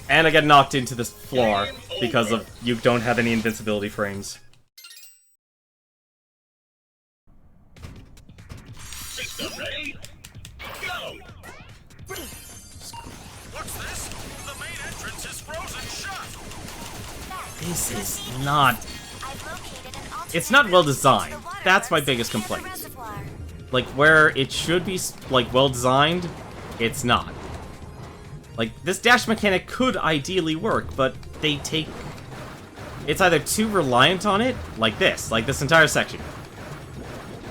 Speaker 1: And I get knocked into this floor because of you don't have any invincibility frames.
Speaker 8: System ready? Go!
Speaker 2: What's this? The main entrance is frozen shut!
Speaker 1: This is not... It's not well designed. That's my biggest complaint. Like, where it should be, like, well designed, it's not. Like, this dash mechanic could ideally work, but they take... It's either too reliant on it, like this entire section.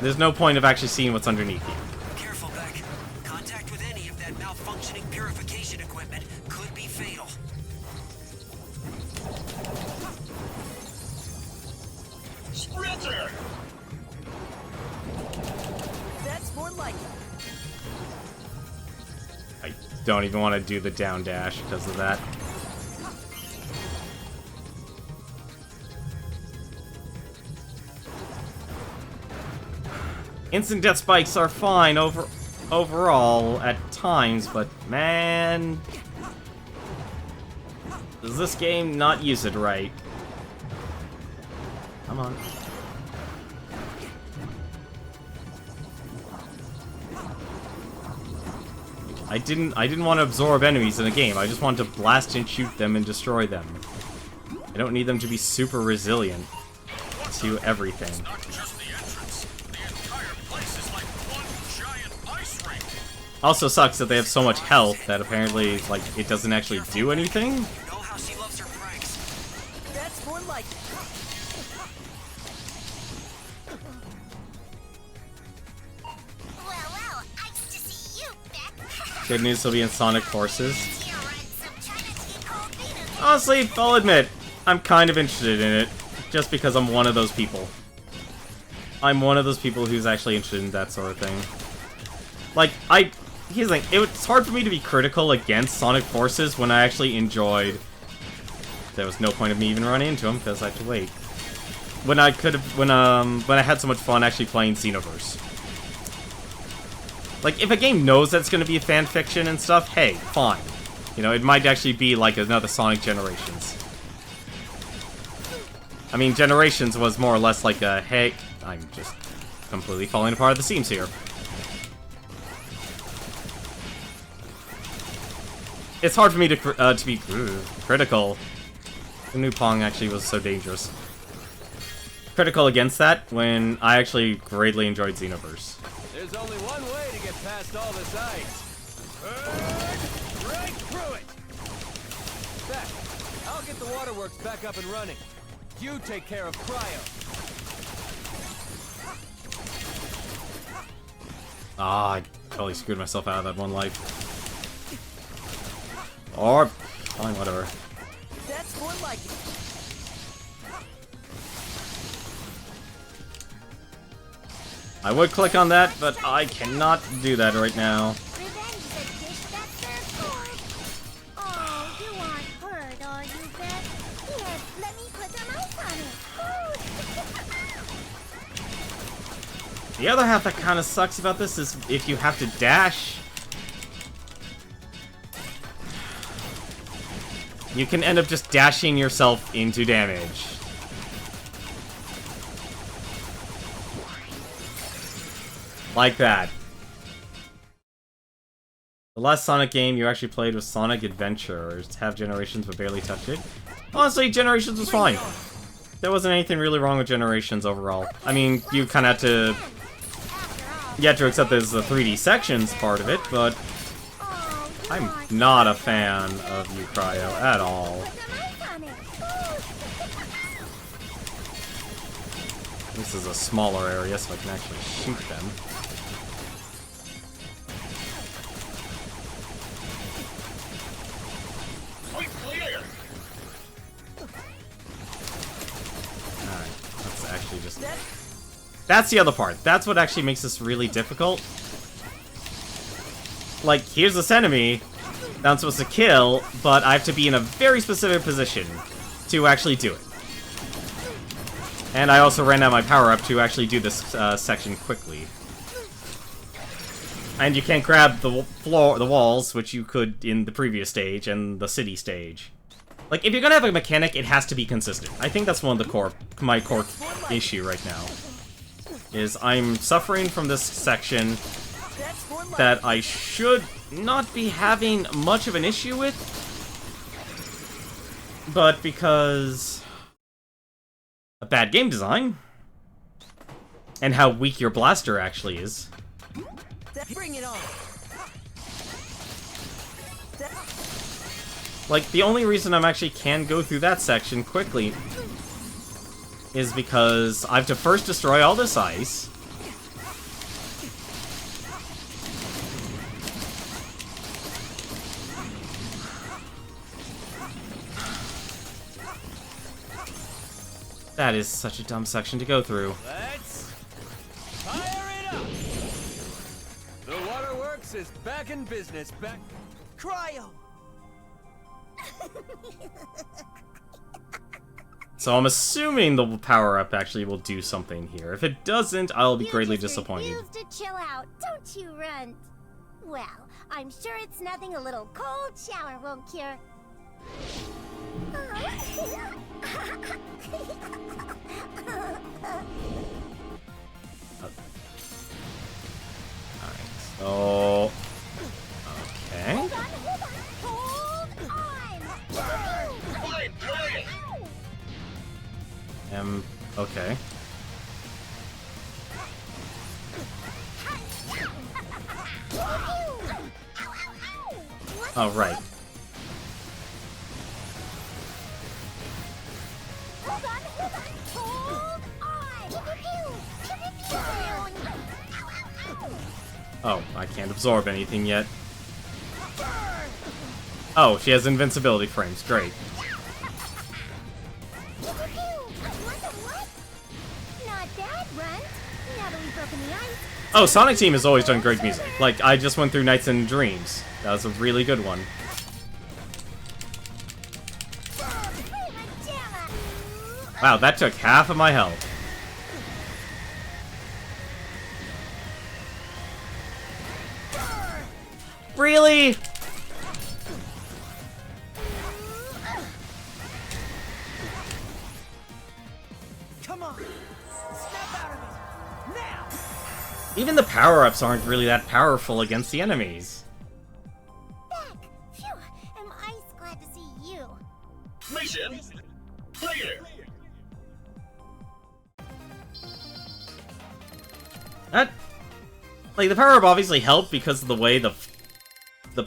Speaker 1: There's no point of actually seeing what's underneath you.
Speaker 4: Careful, Beck. Contact with any of that malfunctioning purification equipment could be fatal.
Speaker 8: Sprinter!
Speaker 9: That's more like it.
Speaker 1: I don't even want to do the down dash because of that. Instant death spikes are fine overall at times, but man, does this game not use it right? Come on. I didn't want to absorb enemies in a game. I just wanted to blast and shoot them and destroy them. I don't need them to be super resilient to everything.
Speaker 2: It's not just the entrance. The entire place is like one giant ice rink.
Speaker 1: Also sucks that they have so much health that apparently, like, it doesn't actually do anything.
Speaker 4: You know how she loves her pranks.
Speaker 9: That's more like it.
Speaker 7: Well, nice to see you, Beck.
Speaker 1: Good news, will be in Sonic Forces. Honestly, I'll admit, I'm kind of interested in it, just because I'm one of those people. I'm one of those people who's actually interested in that sort of thing. Like, here's the thing, it's hard for me to be critical against Sonic Forces when I actually enjoyed... There was no point of me even running into them, because I had to wait. When I had so much fun actually playing Xenoverse. Like, if a game knows that's gonna be a fan fiction and stuff, hey, fine. You know, it might actually be like another Sonic Generations. I mean, Generations was more or less like a, hey, I'm just completely falling apart at the seams here. It's hard for me to be critical. The new Pong actually was so dangerous. Critical against that when I actually greatly enjoyed Xenoverse.
Speaker 3: There's only one way to get past all this ice. Burn right through it. Beck, I'll get the waterworks back up and running. You take care of Cryo.
Speaker 1: Ah, I totally screwed myself out of that one life. Or, fine, whatever.
Speaker 9: That's more like it.
Speaker 1: I would click on that, but I cannot do that right now.
Speaker 7: Revenge is a dish that serves good. Oh, you aren't hurt, are you, Beck? Here, let me put some ice on it.
Speaker 1: The other half that kind of sucks about this is if you have to dash, you can end up just dashing yourself into damage. Like that. The last Sonic game you actually played was Sonic Adventure, or have Generations but barely touched it. Honestly, Generations was fine. There wasn't anything really wrong with Generations overall. I mean, you kind of had to... You had to accept there's the 3D sections part of it, but... I'm not a fan of you, Cryo, at all. This is a smaller area, so I can actually shoot them. Alright, let's actually just... That's the other part. That's what actually makes this really difficult. Like, here's this enemy that I'm supposed to kill, but I have to be in a very specific position to actually do it. And I also ran out of my power-up to actually do this section quickly. And you can't grab the walls, which you could in the previous stage and the city stage. Like, if you're gonna have a mechanic, it has to be consistent. I think that's one of my core issue right now. Is I'm suffering from this section that I should not be having much of an issue with, but because of bad game design and how weak your blaster actually is.
Speaker 9: Bring it on.
Speaker 1: Like, the only reason I'm actually can go through that section quickly is because I have to first destroy all this ice. That is such a dumb section to go through.
Speaker 3: Let's fire it up! The waterworks is back in business, back...
Speaker 9: Cryo!
Speaker 1: So I'm assuming the power-up actually will do something here. If it doesn't, I'll be greatly disappointed.
Speaker 7: You refuse to chill out, don't you, Runt? Well, I'm sure it's nothing a little cold shower won't cure.
Speaker 1: Alright, so... Okay.
Speaker 7: Hold on!
Speaker 1: Okay. Oh, right.
Speaker 7: Hold on, hold on.
Speaker 1: Oh, I can't absorb anything yet. Oh, she has invincibility frames. Great.
Speaker 7: Not bad, Runt. Now that we've broken the ice.
Speaker 1: Oh, Sonic Team has always done great music. Like, I just went through Nights and Dreams. That was a really good one. Wow, that took half of my health. Really?
Speaker 9: Come on. Snap out of it. Now.
Speaker 1: Even the power-ups aren't really that powerful against the enemies.
Speaker 7: Back. Phew. Am Ice glad to see you?
Speaker 8: Mission clear.
Speaker 1: That, like, the power-up obviously helped because of the way the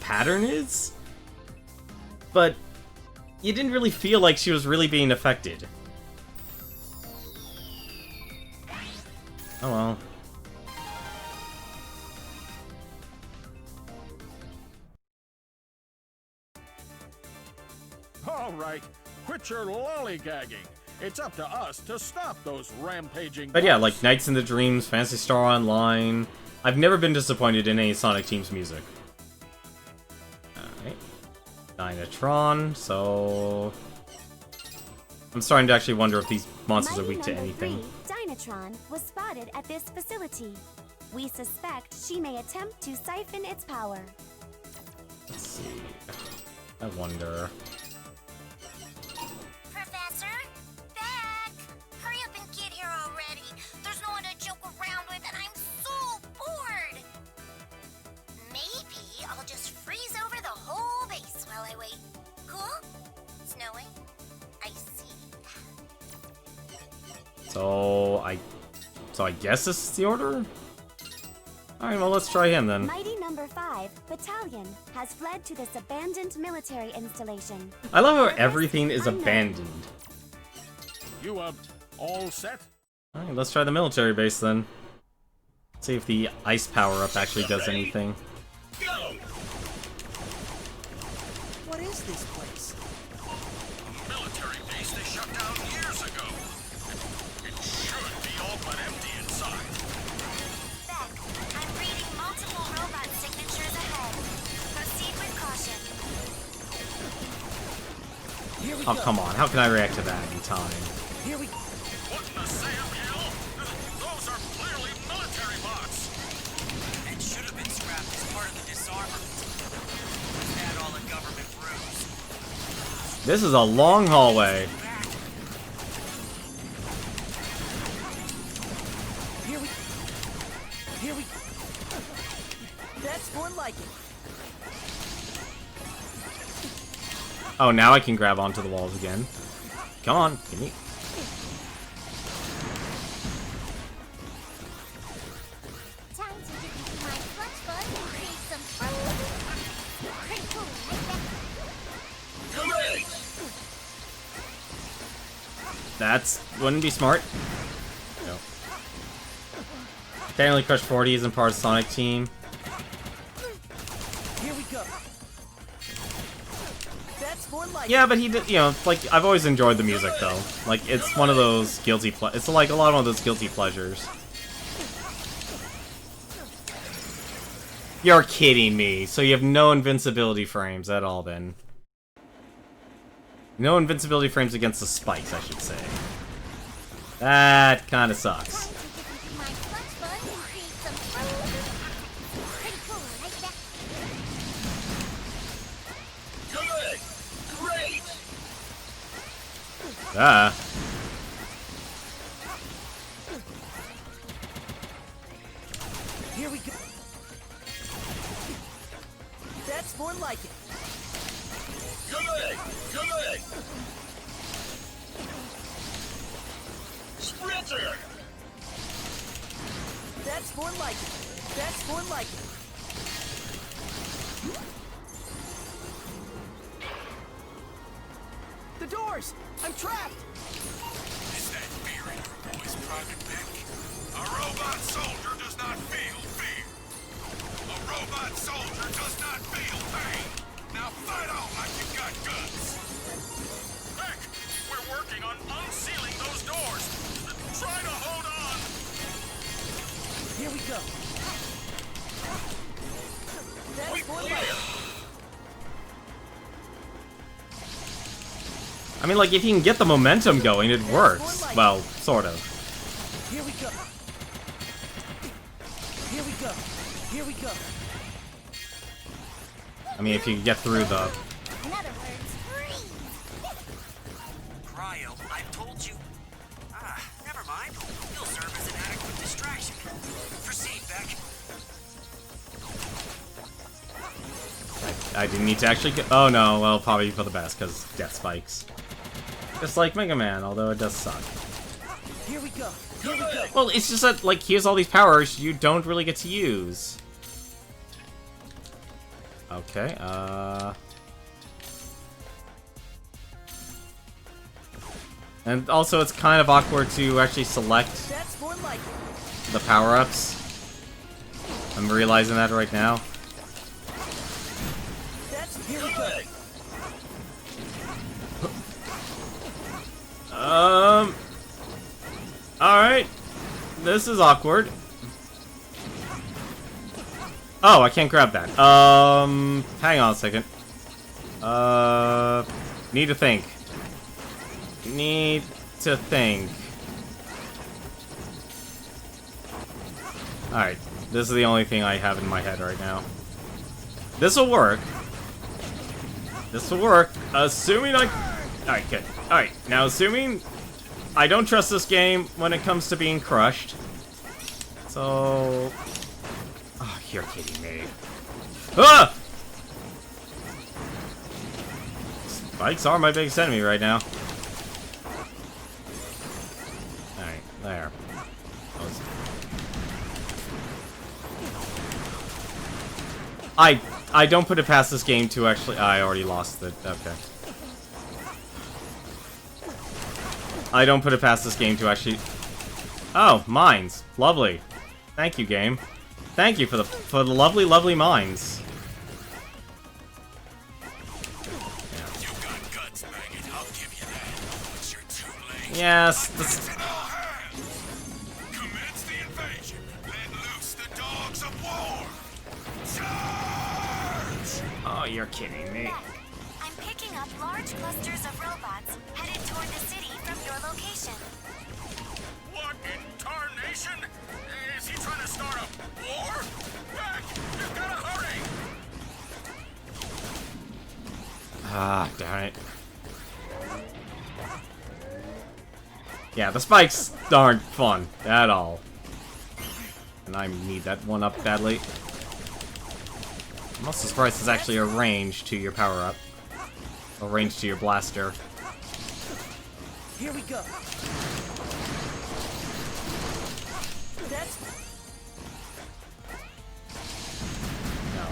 Speaker 1: pattern is, but you didn't really feel like she was really being affected. Oh well.
Speaker 2: All right, quit your lollygagging. It's up to us to stop those rampaging.
Speaker 1: But yeah,
Speaker 2: bugs.
Speaker 1: like Nights in the Dreams, Phantasy Star Online. I've never been disappointed in any Sonic Team's music. Alright. Dynatron, so... I'm starting to actually wonder if these monsters are weak to anything.
Speaker 7: Dynatron was spotted at this facility. We suspect she may attempt to siphon its power.
Speaker 1: Let's see. I wonder...
Speaker 7: Professor? Back! Hurry up and get here already. There's no one to joke around with and I'm so bored! Maybe I'll just freeze over the whole base while I wait. Cool? Snowing? I see.
Speaker 1: So I guess this is the order? Alright, well let's try him then.
Speaker 7: Mighty number 5 Battalion has fled to this abandoned military installation.
Speaker 1: I love how everything is abandoned.
Speaker 2: You, all set?
Speaker 1: Alright, let's try the military base then. See if the ice power-up actually does anything.
Speaker 8: Go!
Speaker 9: What is this place?
Speaker 2: Military base they shut down years ago. It should be all but empty inside.
Speaker 7: Beck, I'm reading multiple robot signatures ahead. Proceed with caution.
Speaker 9: Here we
Speaker 1: Oh,
Speaker 9: go.
Speaker 1: come on. How can I react to that in time?
Speaker 9: Here we
Speaker 2: What in the Sam Hill? Those are clearly military bots.
Speaker 4: It should have been scrapped as part of the disarmament. Had all the government rooms.
Speaker 1: This is a long hallway.
Speaker 9: Here we That's more like it.
Speaker 1: Oh, now I can grab onto the walls again. Come on, give me.
Speaker 7: Time to get into my clutch bug and create some fun. Pretty cool,
Speaker 8: Great!
Speaker 1: That's wouldn't be smart. No. Apparently Crush 40 isn't part of Sonic Team.
Speaker 9: Here we go. That's more like
Speaker 1: Yeah, but he did, you know, like, I've always enjoyed the music, though. Like, it's one of those guilty it's like a lot of those guilty pleasures. You're kidding me. So you have no invincibility frames at all, then. No invincibility frames against the spikes, I should say. That kinda sucks.
Speaker 7: Time to get into my clutch bug and create some fun. Pretty cool, like that.
Speaker 8: Good! Great!
Speaker 1: Ah.
Speaker 9: Here we go. That's more like it.
Speaker 8: Good! Good! Sprinter!
Speaker 9: That's more like it. That's more like it. doors! I'm trapped!
Speaker 8: Is that fear in your voice, Private Beck? A robot soldier does not feel fear. A robot soldier does not feel pain. Now fight on like you've got guts.
Speaker 2: Beck, we're working on unsealing those doors. Try to hold on.
Speaker 9: Here we go. That's more like it.
Speaker 1: I mean, like, if you can get the momentum going, it works. Well, sort of.
Speaker 9: Here we go. Here we go. Here we go.
Speaker 1: I mean, if you can get through the...
Speaker 7: In other words, freeze!
Speaker 4: Cryo, I've told you. Never mind. You'll serve as an adequate distraction. Proceed, Beck.
Speaker 1: I didn't need to actually get... Oh, no. Well, probably for the best, because death spikes. Just like Mega Man, although it does suck.
Speaker 9: Here we go. Here we go.
Speaker 1: Well, it's just that, like, here's all these powers you don't really get to use. Okay, And also, it's kind of awkward to actually select
Speaker 9: That's more like it.
Speaker 1: the power-ups. I'm realizing that right now.
Speaker 9: That's here we go.
Speaker 1: Alright. This is awkward. Oh, I can't grab that. Hang on a second. Need to think. Need to think. Alright. This is the only thing I have in my head right now. This'll work. This will work. Assuming I... Alright, good. Alright, now assuming I don't trust this game when it comes to being crushed. So... Oh, you're kidding me. Ah! Spikes are my biggest enemy right now. Alright, there. I don't put it past this game to actually... I already lost it. Okay. I don't put it past this game to actually... Oh, mines. Lovely. Thank you, game. Thank you for the lovely, lovely mines.
Speaker 8: You got guts, maggot. I'll give you that. But you're too late.
Speaker 1: Yes.
Speaker 8: It's in all hands. Commence the invasion. Let loose the dogs of war. Charge!
Speaker 1: Oh, you're kidding me.
Speaker 7: I'm picking up large clusters of robots headed toward the city from your location.
Speaker 2: What in tarnation? Is he trying to start a war? Beck, you've got to hurry.
Speaker 1: Ah, damn it. Yeah, the spikes aren't fun at all. And I need that one up badly. I'm also surprised there's actually a range to your power-up. A range to your blaster.
Speaker 9: Here we go. That's
Speaker 1: No.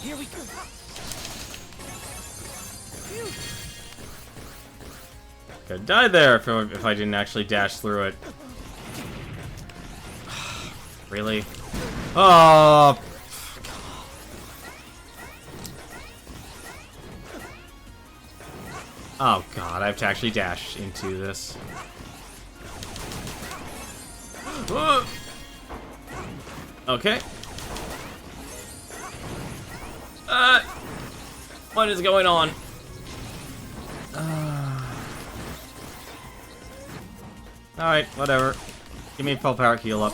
Speaker 9: here we go. Phew.
Speaker 1: Could die there if I didn't actually dash through it. Really? Oh. Oh god, I have to actually dash into this. Okay. What is going on? Alright, whatever. Give me a full power heal up.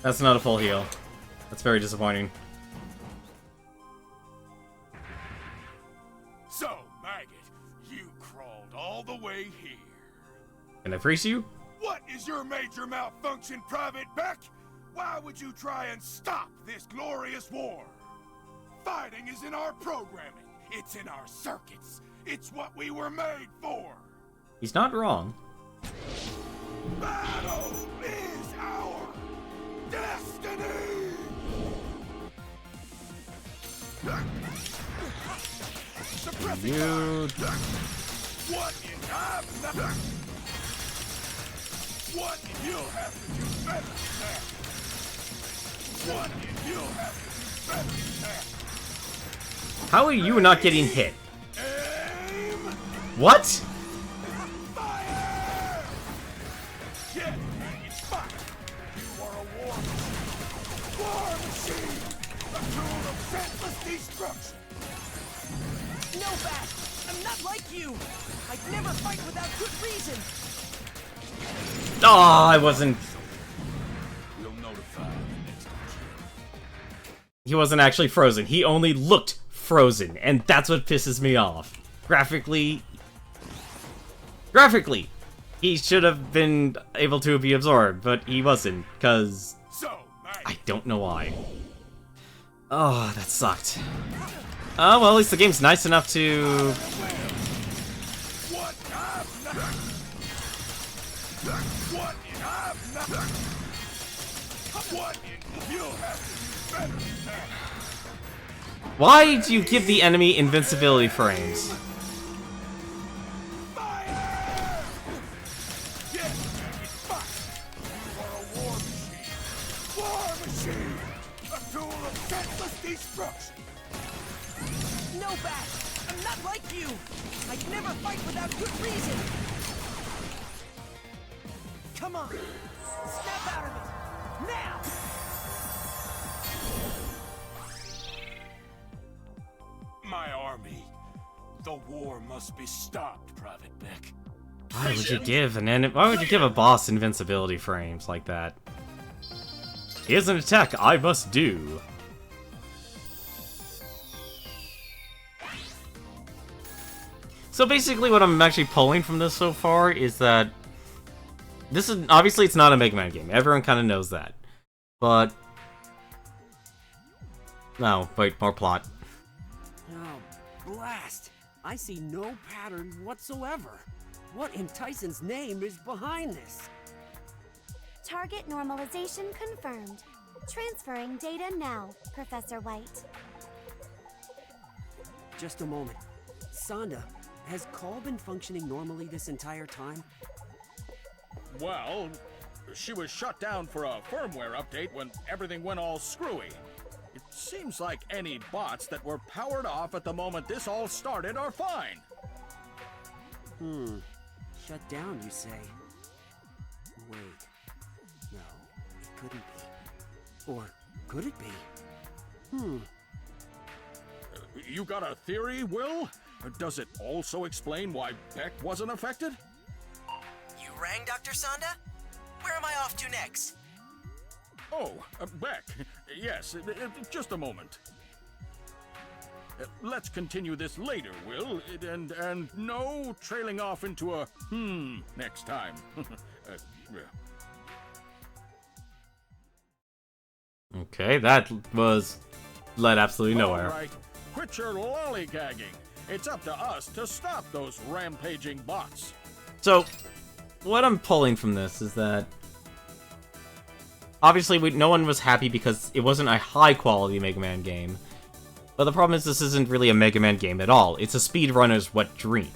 Speaker 1: That's not a full heal. That's very disappointing.
Speaker 8: So, maggot, you crawled all the way here.
Speaker 1: Can I freeze you?
Speaker 8: What is your major malfunction, Private Beck? Why would you try and stop this glorious war? Fighting is in our programming. It's in our circuits. It's what we were made for.
Speaker 1: He's not wrong.
Speaker 8: Battle is our destiny!
Speaker 1: You
Speaker 8: What in What in you'll have to do better than that? What in you'll have to do better than that?
Speaker 1: How are you not getting hit?
Speaker 8: Aim!
Speaker 1: What?
Speaker 8: Fire! Get it's fire! You are a war machine! A tool of senseless destruction!
Speaker 9: No, Bat! I'm not like you! I'd never fight without good reason!
Speaker 1: Oh, I wasn't...
Speaker 8: We'll notify the next one.
Speaker 1: He wasn't actually frozen. He only looked frozen, and that's what pisses me off. Graphically, he should have been able to be absorbed, but he wasn't, because I don't know why. Oh, that sucked. Oh, well, at least the game's nice enough to... Why do you give the enemy invincibility frames?
Speaker 9: No, Bat! I'm not like you! I'd never fight without good reason! Come on! Snap out of it! Now!
Speaker 8: My army. The war must be stopped, Private Beck.
Speaker 1: Why would you give why would you give a boss invincibility frames like that? Here's an attack I must do. So basically what I'm actually pulling from this so far is that this is obviously it's not a Mega Man game. Everyone kind of knows that. But no, wait, more plot.
Speaker 10: Oh, blast! I see no pattern whatsoever. What in Tyson's name is behind this?
Speaker 7: Target normalization confirmed. Transferring data now, Professor White.
Speaker 10: Just a moment. Sonda, has Call been functioning normally this entire time?
Speaker 2: Well, she was shut down for a firmware update when everything went all screwy. It seems like any bots that were powered off at the moment this all started are fine.
Speaker 10: Shut down, you say? Wait. No, it couldn't be. Or could it be?
Speaker 2: You got a theory, Will? Does it also explain why Beck wasn't affected?
Speaker 4: You rang, Dr. Sonda? Where am I off to next?
Speaker 2: Oh, Beck. Yes, just a moment. Let's continue this later, Will, and no trailing off into a next time.
Speaker 1: Okay, that led absolutely nowhere.
Speaker 2: All right, quit your lollygagging. It's up to us to stop those rampaging bots.
Speaker 1: So, what I'm pulling from this is that obviously no one was happy because it wasn't a high-quality Mega Man game. But the problem is this isn't really a Mega Man game at all. It's a speedrunner's wet dream.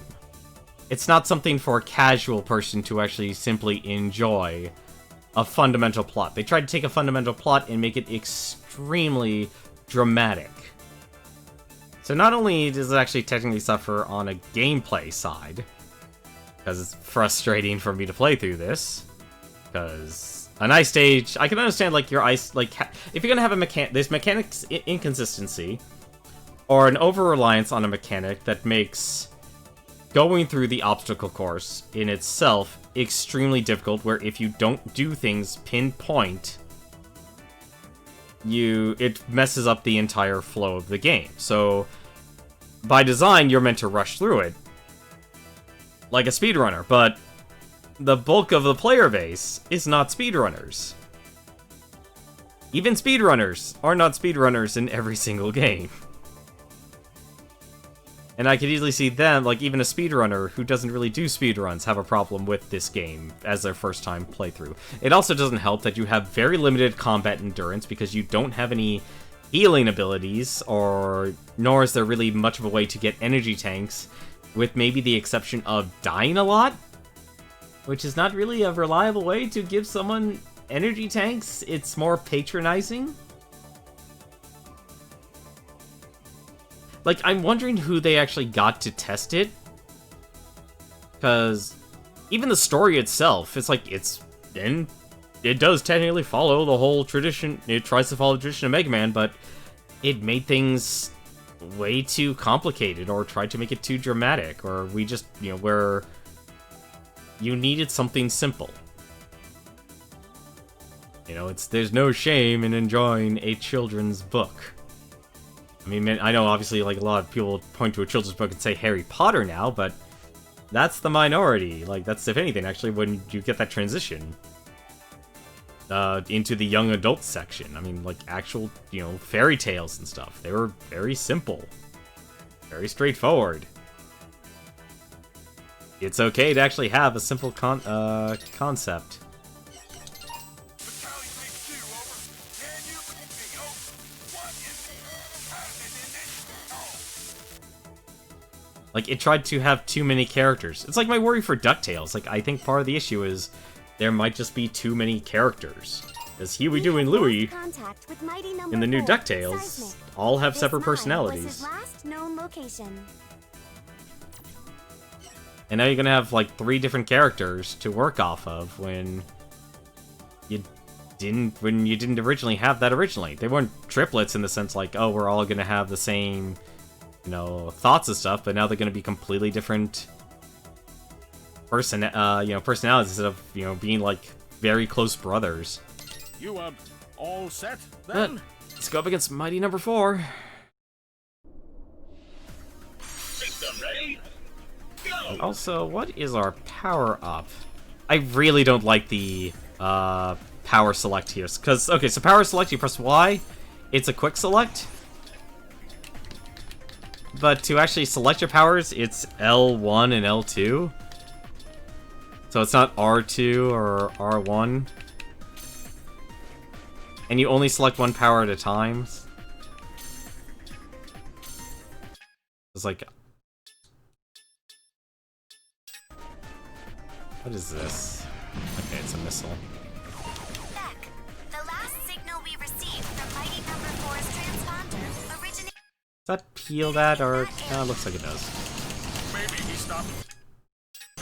Speaker 1: It's not something for a casual person to actually simply enjoy a fundamental plot. They tried to take a fundamental plot and make it extremely dramatic. So not only does it actually technically suffer on a gameplay side, because it's frustrating for me to play through this, because an ice stage, I can understand like your ice, like if you're gonna have there's mechanics inconsistency, or an over-reliance on a mechanic that makes going through the obstacle course in itself extremely difficult, where if you don't do things pinpoint, it messes up the entire flow of the game. So, by design, you're meant to rush through it like a speedrunner, but the bulk of the player base is not speedrunners. Even speedrunners are not speedrunners in every single game. And I could easily see them, like even a speedrunner who doesn't really do speedruns, have a problem with this game as their first time playthrough. It also doesn't help that you have very limited combat endurance because you don't have any healing abilities, nor is there really much of a way to get energy tanks with maybe the exception of dying a lot, which is not really a reliable way to give someone energy tanks. It's more patronizing. Like, I'm wondering who they actually got to test it. Because even the story itself, it's like, it does technically follow the whole tradition. It tries to follow the tradition of Mega Man, but it made things way too complicated, or tried to make it too dramatic, or we just, where you needed something simple. There's no shame in enjoying a children's book. I mean, I know obviously like a lot of people point to a children's book and say Harry Potter now, but that's the minority. Like, that's, if anything, actually, when you get that transition into the young adult section. I mean, like, actual, fairy tales and stuff. They were very simple. Very straightforward. It's okay to actually have a simple concept. Like, it tried to have too many characters. It's like my worry for DuckTales. Like, I think part of the issue is there might just be too many characters. Because Huey, and Louie, in the new DuckTales, all have separate personalities. And now you're gonna have, like, 3 different characters to work off of when you didn't originally have that originally. They weren't triplets in the sense like, oh, we're all gonna have the same, thoughts and stuff, but now they're gonna be completely different personalities instead of, being, like, very close brothers.
Speaker 2: You, all set, then?
Speaker 1: Let's go up against Mighty Number 4.
Speaker 8: System ready? Go!
Speaker 1: Also, what is our power-up? I really don't like the, power select here. Because, okay, so power select, you press Y, it's a quick select. But to actually select your powers, it's L1 and L2. So it's not R2 or R1. And you only select one power at a time. It's like... What is this? Okay, it's a missile.
Speaker 7: Beck, the last signal we received from Mighty Number 4's transponder originated...
Speaker 1: Does that peel that, or... No, it looks like it does.
Speaker 2: Maybe he stopped.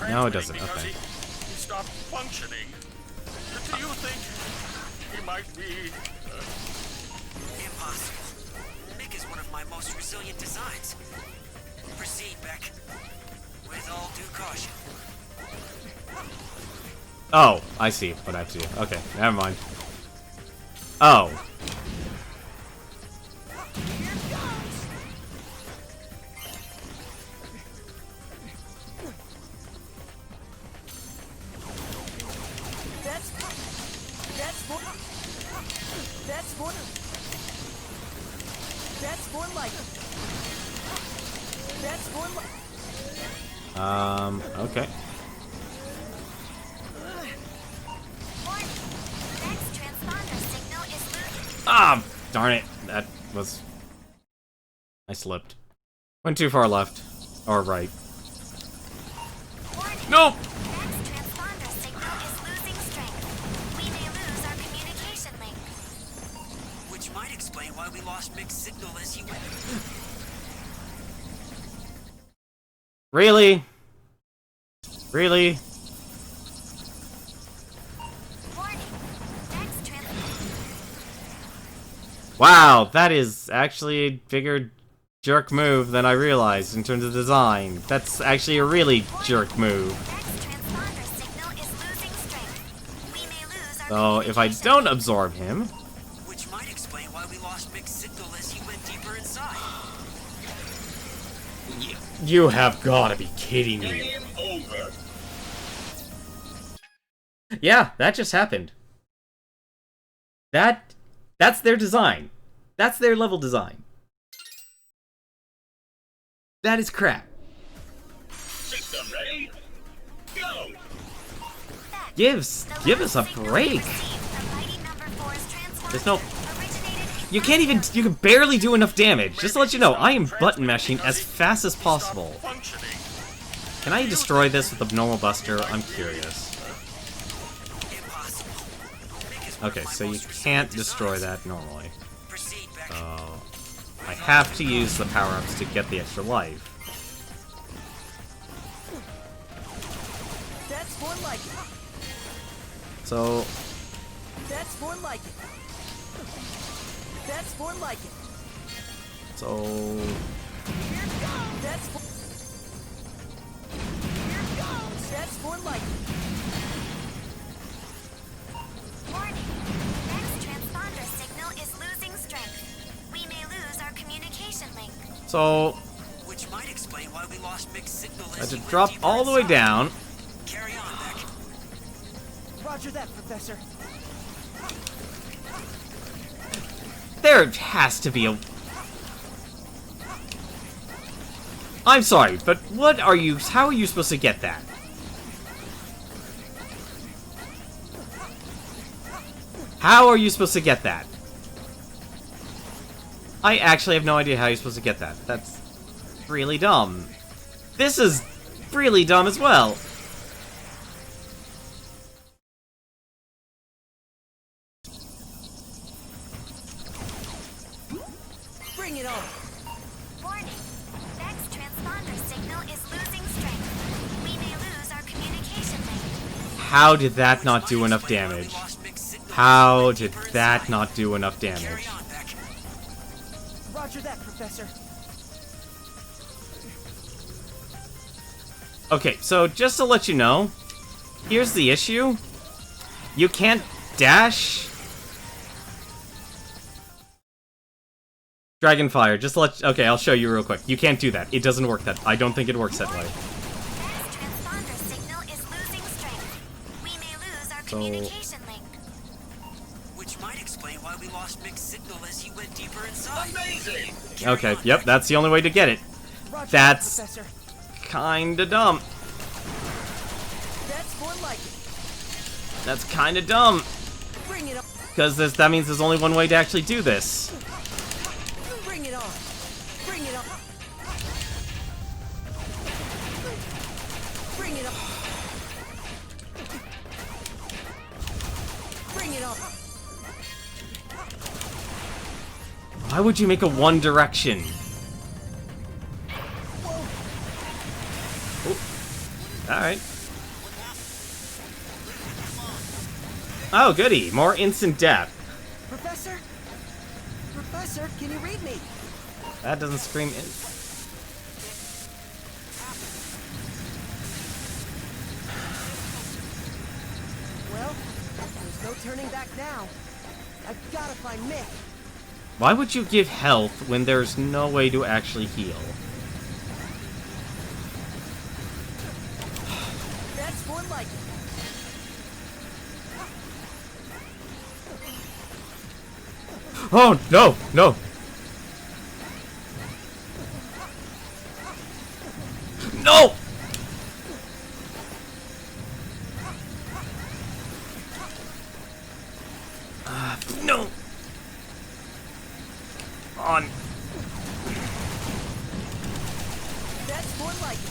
Speaker 1: No, it doesn't.
Speaker 2: Because
Speaker 1: Okay.
Speaker 2: He stopped functioning. Do you think he might be...
Speaker 4: Impossible. Mick is one of my most resilient designs. Proceed, Beck. With all due caution.
Speaker 1: Oh, I see what I have to do. Okay, never mind. Oh. Okay. Ah, darn it. That was... I slipped. Went too far left. Or right. Nope!
Speaker 7: Next transponder signal is losing strength. We may lose our communication link.
Speaker 4: Which might explain why we lost Mick's signal as he went.
Speaker 1: Really? Really? Wow, that is actually a bigger jerk move than I realized in terms of design. That's actually a really jerk move. So if I don't absorb him...
Speaker 4: Which might explain why we lost Mick's signal as he went deeper inside.
Speaker 1: You have gotta be kidding me.
Speaker 8: Game over.
Speaker 1: Yeah, that just happened. That's their design. That's their level design. That is crap.
Speaker 8: System ready? Go!
Speaker 1: Give us a break. There's no... You can barely do enough damage. Just to let you know, I am button mashing as fast as possible.
Speaker 2: Functioning.
Speaker 1: Can I destroy this with a normal buster? I'm curious. Okay, so you can't destroy that normally. I have to use the power-ups to get the extra life.
Speaker 9: That's more like it.
Speaker 1: So...
Speaker 9: That's more like it. That's more like it.
Speaker 1: So...
Speaker 9: Here goes. That's more. Here goes. That's more like it.
Speaker 7: Warning. Next transponder signal is losing strength. We may lose our communication link.
Speaker 1: So...
Speaker 4: Which might explain why we lost mixed signal
Speaker 1: I had
Speaker 4: as
Speaker 1: to
Speaker 4: you went
Speaker 1: drop
Speaker 4: deeper
Speaker 1: all the way
Speaker 4: inside.
Speaker 1: down.
Speaker 4: Carry on, Beck.
Speaker 9: Roger that, Professor.
Speaker 1: There has to be a... I'm sorry, but what are you... How are you supposed to get that? How are you supposed to get that? I actually have no idea how you're supposed to get that. That's really dumb. This is really dumb as well.
Speaker 9: Bring it on.
Speaker 7: Warning. Beck's transponder signal is losing strength. We may lose our communication link.
Speaker 1: How did that not do enough damage? How did that not do enough damage?
Speaker 4: Carry on, Beck.
Speaker 9: Roger that, Professor.
Speaker 1: Okay, so just to let you know, here's the issue. You can't dash. Dragonfire, just to let... Okay, I'll show you real quick. You can't do that. It doesn't work that... I don't think it works that way.
Speaker 7: Beck's transponder signal is losing strength. We may lose our communication link.
Speaker 4: Which might explain why we lost mixed signal as you went deeper inside.
Speaker 8: Amazing!
Speaker 1: Okay, yep, that's the only way to get it.
Speaker 9: Roger
Speaker 1: That's
Speaker 9: that, Professor.
Speaker 1: kinda dumb.
Speaker 9: That's more like it.
Speaker 1: That's kinda dumb.
Speaker 9: Bring it on.
Speaker 1: Because that means there's only one way to actually do this.
Speaker 9: Bring it on. Bring it on. Bring it on. Bring it on.
Speaker 1: Why would you make a One Direction? Alright. Oh, goody. More instant death.
Speaker 9: Professor? Professor, can you read me?
Speaker 1: That doesn't scream in.
Speaker 9: Well, there's no turning back now. I've gotta find Mick.
Speaker 1: Why would you give health when there's no way to actually heal?
Speaker 9: That's more like it.
Speaker 1: Oh, no, no. No! No! On.
Speaker 9: That's more like it.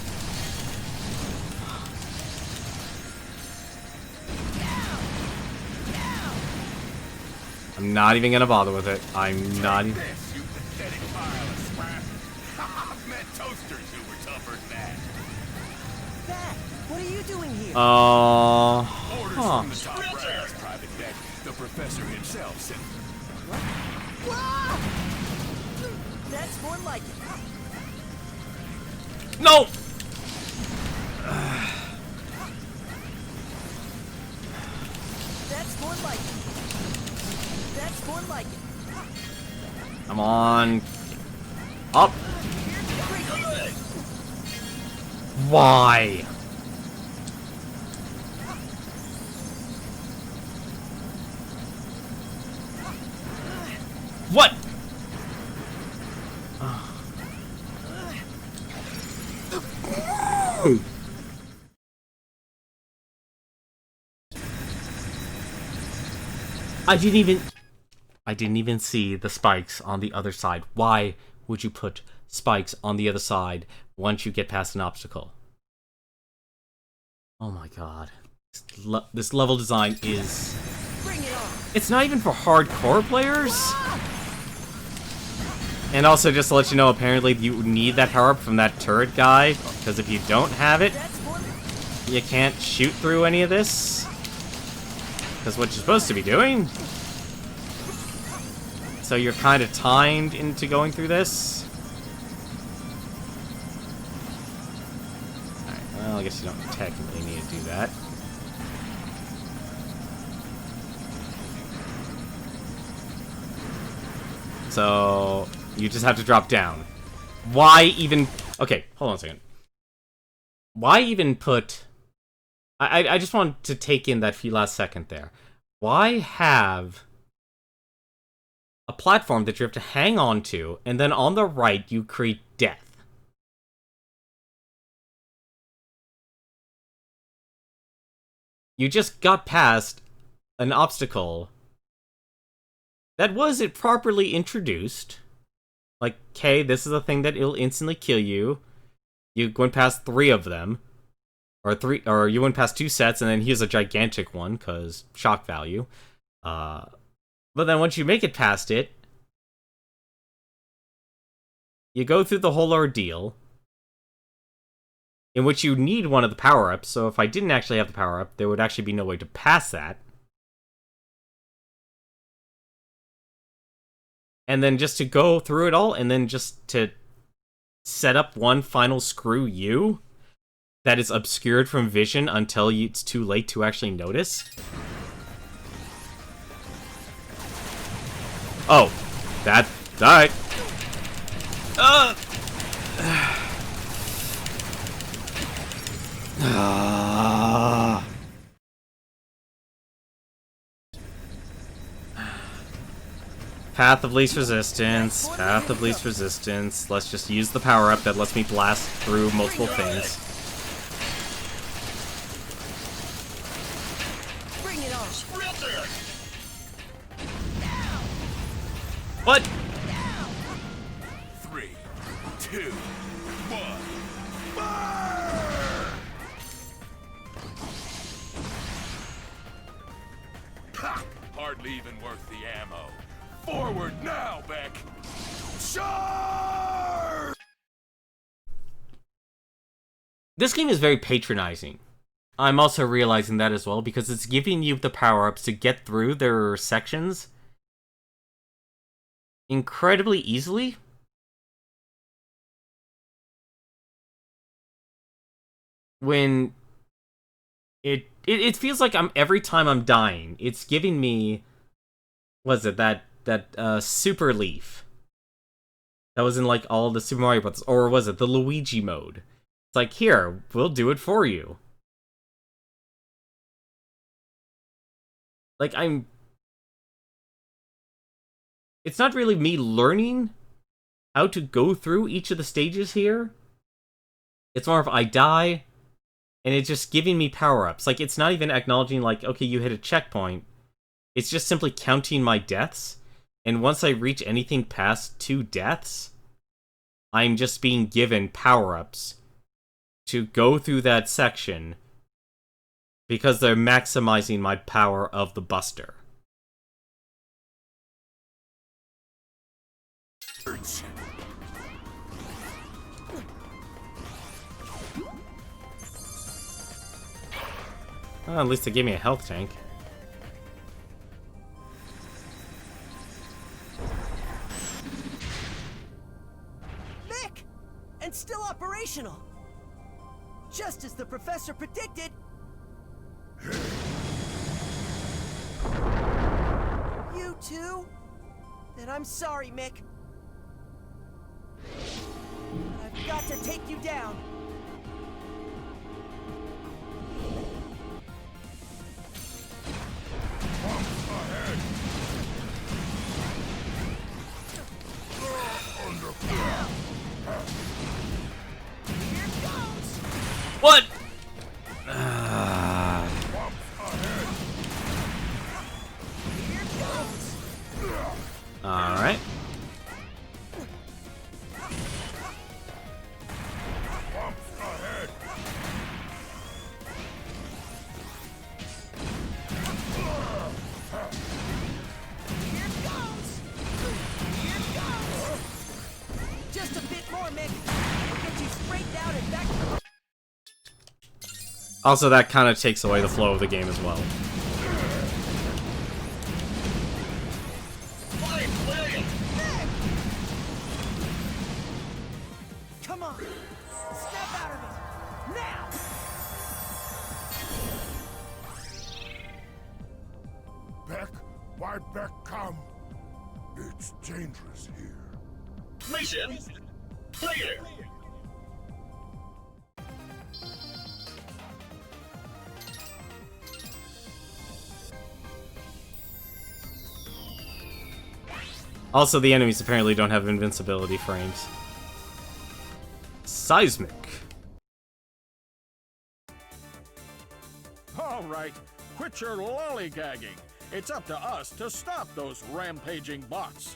Speaker 1: I'm not even gonna bother with it. I'm not even...
Speaker 8: This, you pathetic pile of scrap. I've met toasters who were tougher than that.
Speaker 9: Dad, what are you doing here?
Speaker 8: Orders
Speaker 1: Huh.
Speaker 8: from the top brass, Private Beck. The professor himself sent.
Speaker 9: Whoa! That's more like it.
Speaker 1: No!
Speaker 9: That's more like it. That's more like it.
Speaker 1: Come on. Up. Why? What? I didn't even see the spikes on the other side. Why would you put spikes on the other side once you get past an obstacle? Oh my god. This level design is...
Speaker 9: Bring it on.
Speaker 1: It's not even for hardcore players. And also, just to let you know, apparently you need that power-up from that turret guy, because if you don't have it, you can't shoot through any of this. Because what you're supposed to be doing. So you're kind of timed into going through this. Alright, well, I guess you don't technically need to do that. So, you just have to drop down. Why even... Okay, hold on a second. Why even put... I just want to take in that last second there. Why have a platform that you have to hang on to, and then on the right, you create death? You just got past an obstacle that wasn't properly introduced. Like, okay, this is a thing that it'll instantly kill you. You went past 3 of them. Or you went past 2 sets, and then here's a gigantic one, because shock value. But then once you make it past it, you go through the whole ordeal, in which you need one of the power-ups, so if I didn't actually have the power-up, there would actually be no way to pass that. And then just to go through it all, and then just to set up one final screw you that is obscured from vision until it's too late to actually notice. Oh, that... Alright. Path of least resistance, path of least resistance. Let's just use the power-up that lets me blast through multiple things.
Speaker 9: Bring it on.
Speaker 1: What?
Speaker 8: 3, 2, 1. Ha! Hardly even worth the ammo. Forward now, Beck! Charge!
Speaker 1: This game is very patronizing. I'm also realizing that as well, because it's giving you the power-ups to get through their sections incredibly easily. When it feels like every time I'm dying, it's giving me, was it that super leaf that was in like all the Super Mario Bros. Or was it the Luigi mode? It's like, here, we'll do it for you. Like, it's not really me learning how to go through each of the stages here. It's more of I die, and it's just giving me power-ups. Like, it's not even acknowledging, like, okay, you hit a checkpoint. It's just simply counting my deaths. And once I reach anything past 2 deaths, I'm just being given power-ups to go through that section because they're maximizing my power of the Buster. Well, at least they gave me a health tank.
Speaker 9: Vic! And still operational! Just as the professor predicted! You too? Then I'm sorry, Mick. I've got to take you down. Here goes!
Speaker 1: What?
Speaker 9: Here goes!
Speaker 1: Alright.
Speaker 9: Mick. We'll get you straightened out and back to...
Speaker 1: Also, that kind of takes away the flow of the game as well.
Speaker 9: Come on! Step out of it! Now!
Speaker 8: Beck? Why Beck come? It's dangerous here.
Speaker 11: Mission clear.
Speaker 1: Also, the enemies apparently don't have invincibility frames. Seismic.
Speaker 2: All right, quit your lollygagging. It's up to us to stop those rampaging bots.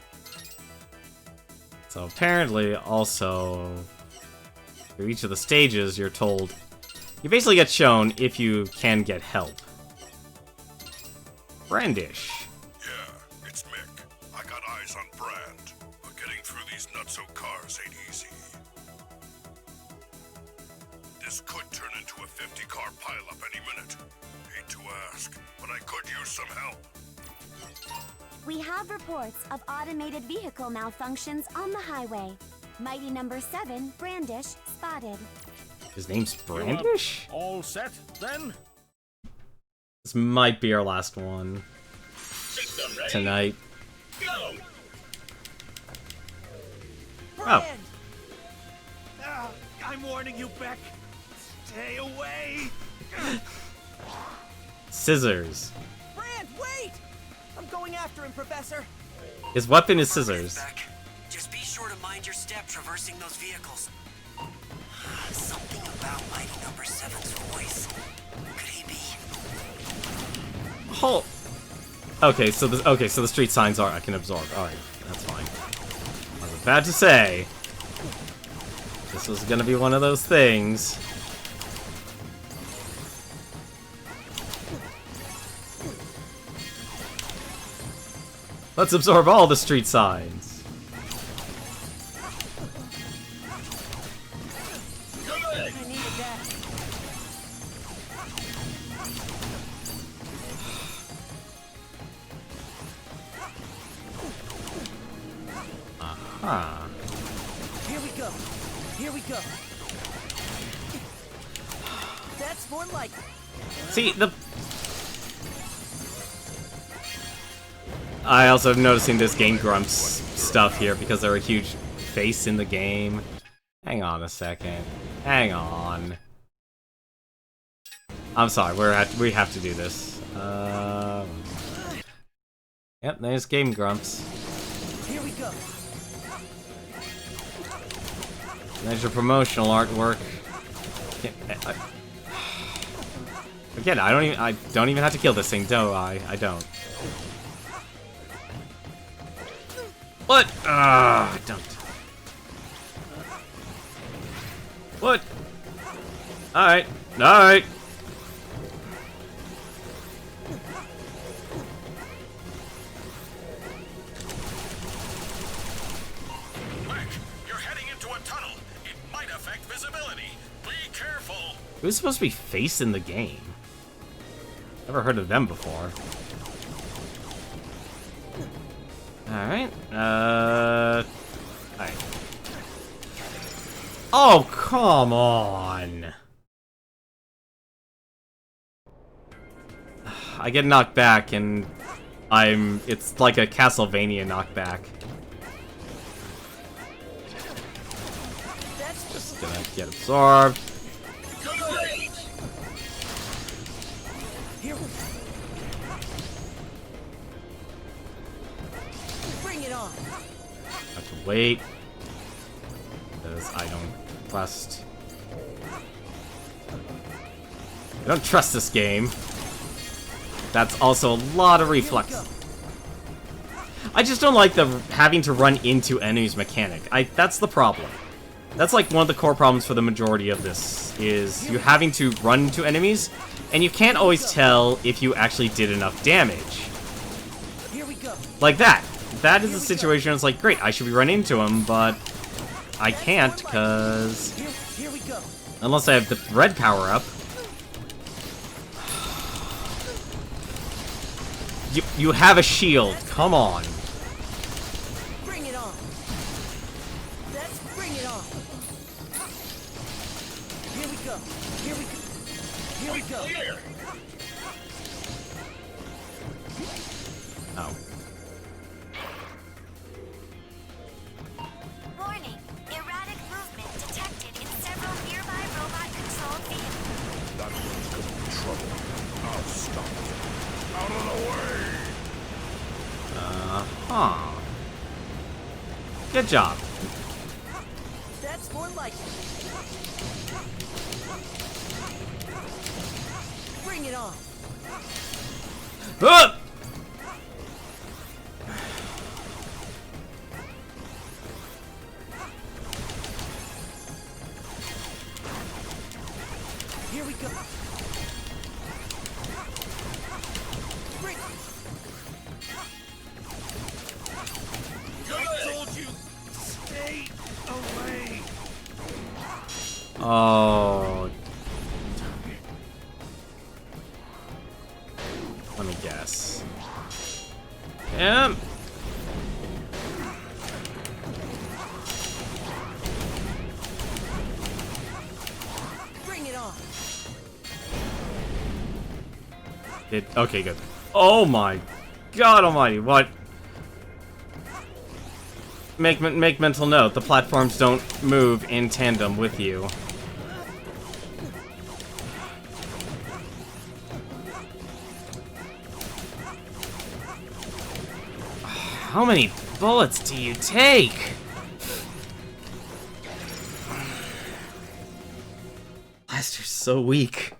Speaker 1: So apparently, also, through each of the stages, you're told... You basically get shown if you can get help. Brandish.
Speaker 8: Yeah, it's Mick. I got eyes on Brand, but getting through these nutso cars ain't easy. This could turn into a 50-car pileup any minute. Hate to ask, but I could use some help.
Speaker 7: We have reports of automated vehicle malfunctions on the highway. Mighty number 7, Brandish, spotted.
Speaker 1: His name's Brandish?
Speaker 2: All set, then?
Speaker 1: This might be our last one.
Speaker 11: System ready.
Speaker 1: Tonight.
Speaker 11: Go.
Speaker 9: Brand!
Speaker 6: Ah, I'm warning you, Beck. Stay away.
Speaker 1: Scissors.
Speaker 9: Brand, wait! I'm going after him, Professor.
Speaker 1: His weapon is scissors.
Speaker 4: Beck. Just be sure to mind your step traversing those vehicles. Something about Mighty Number 7's voice. Could he be?
Speaker 1: Oh. Okay, so the street signs I can absorb. All right, that's fine. I was about to say this was gonna be one of those things. Let's absorb all the street signs.
Speaker 9: I needed that.
Speaker 1: Aha.
Speaker 9: Here we go. Here we go. That's more like...
Speaker 1: See, I also am noticing this Game Grumps stuff here because they're a huge face in the game. Hang on a second. Hang on. I'm sorry, we have to do this. Yep, there's Game Grumps.
Speaker 9: Here we go.
Speaker 1: There's your promotional artwork. Again, I don't even have to kill this thing, do I? I don't. What? I don't. What? Alright. Alright.
Speaker 2: Mick, you're heading into a tunnel. It might affect visibility. Be careful.
Speaker 1: Who's supposed to be face in the game? Never heard of them before. Alright, alright. Oh, come on! I get knocked back and it's like a Castlevania knockback. Just gonna get absorbed.
Speaker 9: Here we... Bring it on.
Speaker 1: Have to wait. Because I don't trust. I don't trust this game. That's also a lot of reflex. I just don't like the having to run into enemies mechanic. That's the problem. That's like one of the core problems for the majority of this, is you having to run into enemies, and you can't always tell if you actually did enough damage.
Speaker 9: Here we go.
Speaker 1: Like that. That is a situation where it's like, great, I should be running into him, but I can't, because...
Speaker 10: Here we go.
Speaker 1: Unless I have the red power-up. You have a shield. Come on.
Speaker 10: Bring it on. Let's bring it on. Here we go. Here we go. Here we go.
Speaker 11: Clear.
Speaker 1: Oh.
Speaker 7: Warning. Erratic movement detected in several nearby robot-controlled vehicles.
Speaker 8: That one's gonna be trouble. I'll stop it. Out of the way!
Speaker 1: Huh. Good job.
Speaker 10: That's more like it. Bring it on.
Speaker 1: Ah!
Speaker 10: Here we go. Bring.
Speaker 8: I told you, stay away!
Speaker 1: Oh. Let me guess. Yep.
Speaker 10: Bring it on.
Speaker 1: Okay, good. Oh my God Almighty! What? Make mental note. The platforms don't move in tandem with you. How many bullets do you take? Blaster's so weak.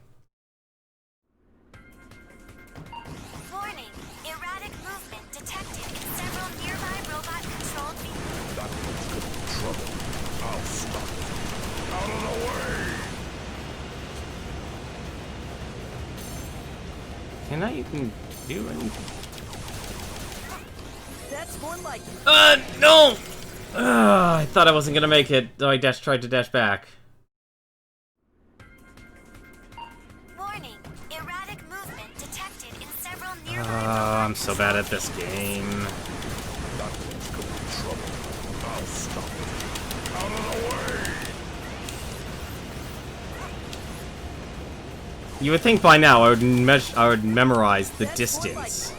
Speaker 7: Warning. Erratic movement detected in several nearby robot-controlled vehicles.
Speaker 8: That one's gonna be trouble. I'll stop it. Out of the way!
Speaker 1: Can I even do anything?
Speaker 10: That's more like it.
Speaker 1: No! I thought I wasn't gonna make it, though I tried to dash back.
Speaker 7: Warning. Erratic movement detected in several nearby
Speaker 1: I'm so bad at this game.
Speaker 8: That one's gonna be trouble. I'll stop it. Out of the way!
Speaker 1: You would think by now I would memorize the distance.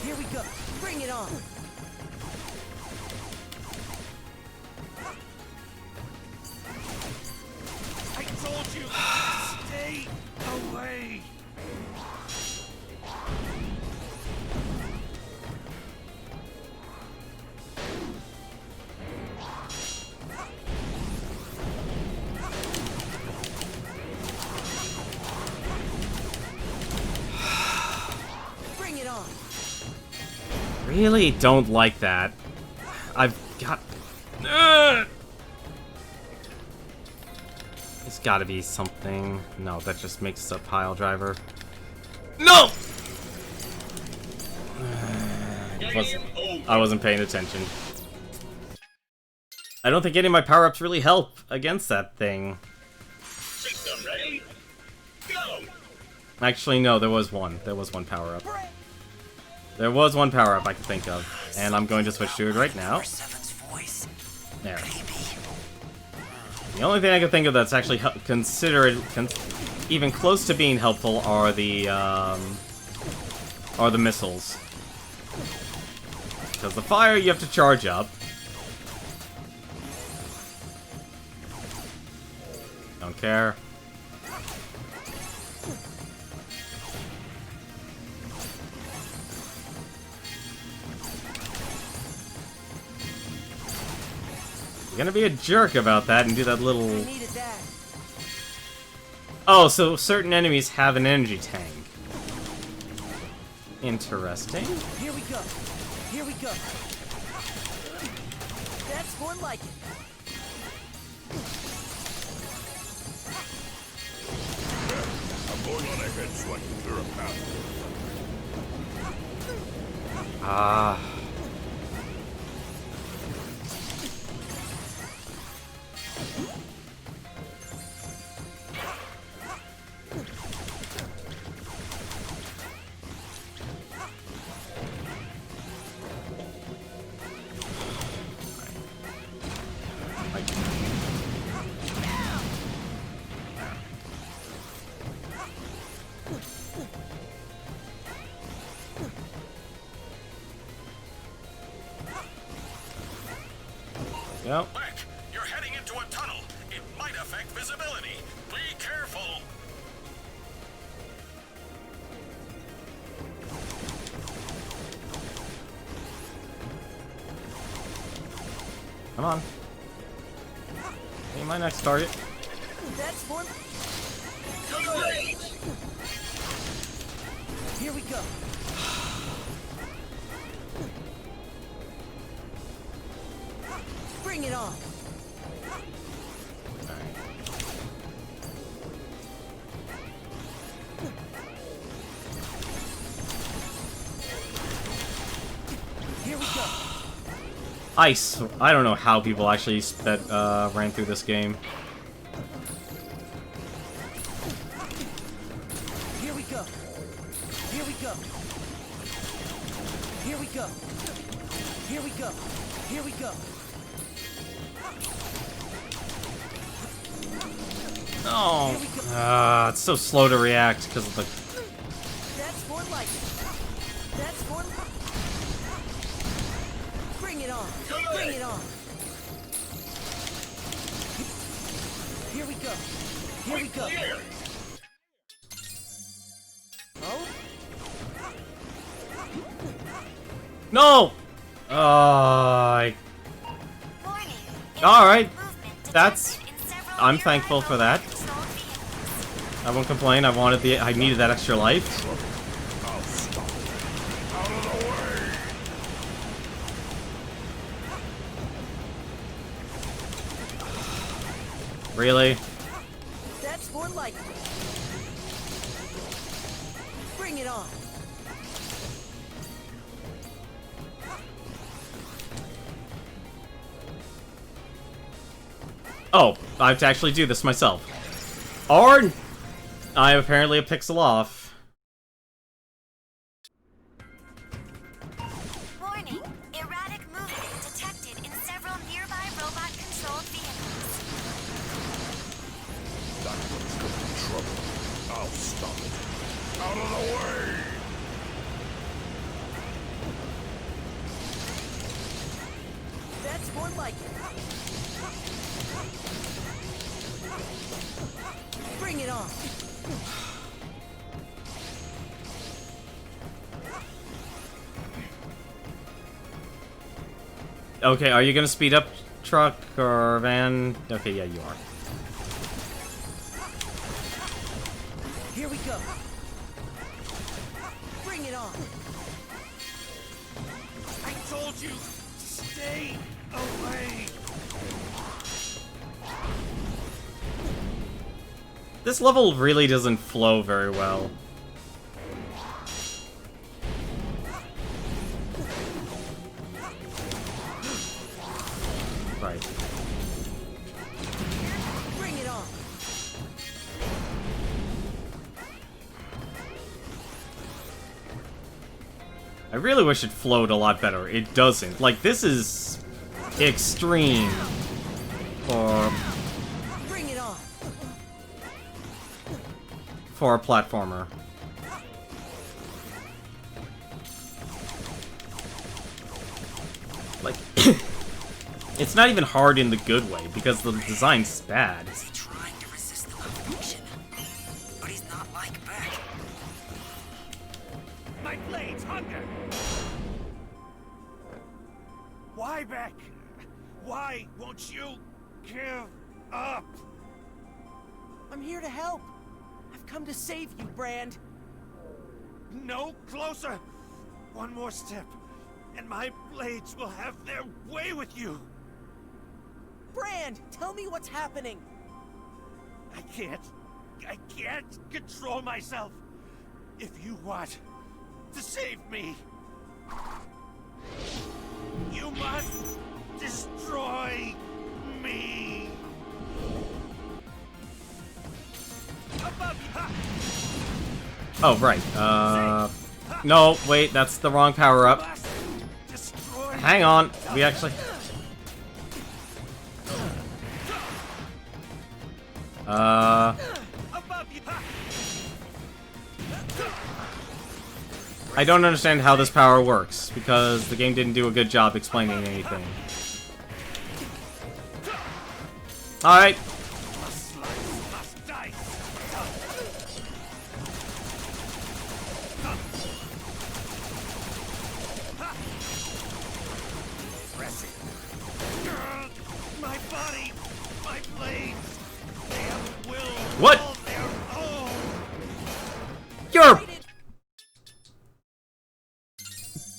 Speaker 10: Here we go. Bring it on.
Speaker 8: I told you, stay away!
Speaker 10: Bring it on.
Speaker 1: Really don't like that. I've got... There's gotta be something. No, that just makes us a pile driver. No! I wasn't paying attention. I don't think any of my power-ups really help against that thing.
Speaker 11: System ready? Go!
Speaker 1: Actually, no, there was one. There was one power-up. There was one power-up I could think of. And I'm going to switch to it right now. There. The only thing I can think of that's actually considered even close to being helpful are the missiles. Because the fire you have to charge up. Don't care. You're gonna be a jerk about that and do that little...
Speaker 10: I needed that.
Speaker 1: Oh, so certain enemies have an energy tank. Interesting.
Speaker 10: Here we go.
Speaker 9: Here we go. That's more like it.
Speaker 8: I'm going on ahead so I can clear a path.
Speaker 1: Ah. Yep.
Speaker 2: Beck, you're heading into a tunnel. It might affect visibility. Be careful.
Speaker 1: Come on. Be my next target.
Speaker 9: That's more.
Speaker 11: Great!
Speaker 9: Here we go. Bring it on. Here we go.
Speaker 1: Ice. I don't know how people actually ran through this game.
Speaker 9: Here we go. Here we go. Here we go. Here we go. Here we go.
Speaker 1: Oh, it's so slow to react because of the.
Speaker 9: That's more like it. That's more. Bring it on. Bring it on. Here we go. Here we go. Oh?
Speaker 1: No. All right. That's. I'm thankful for that. I won't complain. I needed that extra life.
Speaker 8: I'll stop it. Out of the way!
Speaker 1: Really?
Speaker 9: That's more like it. Bring it on.
Speaker 1: Oh, I have to actually do this myself. Or I am apparently a pixel off.
Speaker 7: Warning. Erratic movement detected in several nearby robot-controlled vehicles.
Speaker 8: That one's gonna be trouble. I'll stop it. Out of the way!
Speaker 9: That's more like it. Bring it on.
Speaker 1: Okay, are you gonna speed up, truck or van? Okay, yeah, you are.
Speaker 9: Here we go. Bring it on.
Speaker 8: I told you! Stay away!
Speaker 1: This level really doesn't flow very well. Right.
Speaker 9: Bring it on.
Speaker 1: I really wish it flowed a lot better. It doesn't. Like, this is extreme
Speaker 9: Bring it on.
Speaker 1: for a platformer. Like, it's not even hard in the good way, because the design's bad.
Speaker 4: Is he trying to resist the revolution? But he's not like Beck.
Speaker 8: My blade's hunger! Why, Beck? Why won't you give up?
Speaker 9: I'm here to help. I've come to save you, Brand.
Speaker 8: No closer! One more step,
Speaker 6: and my blades will have their way with you.
Speaker 9: Brand, tell me what's happening.
Speaker 6: I can't control myself. If you want to save me, you must destroy me.
Speaker 1: Oh, right. No, wait, that's the wrong power-up. Hang on, we actually... I don't understand how this power works, because the game didn't do a good job explaining anything. Alright.
Speaker 6: My body, my blades, they have will.
Speaker 1: What?
Speaker 6: All their own.
Speaker 1: You're...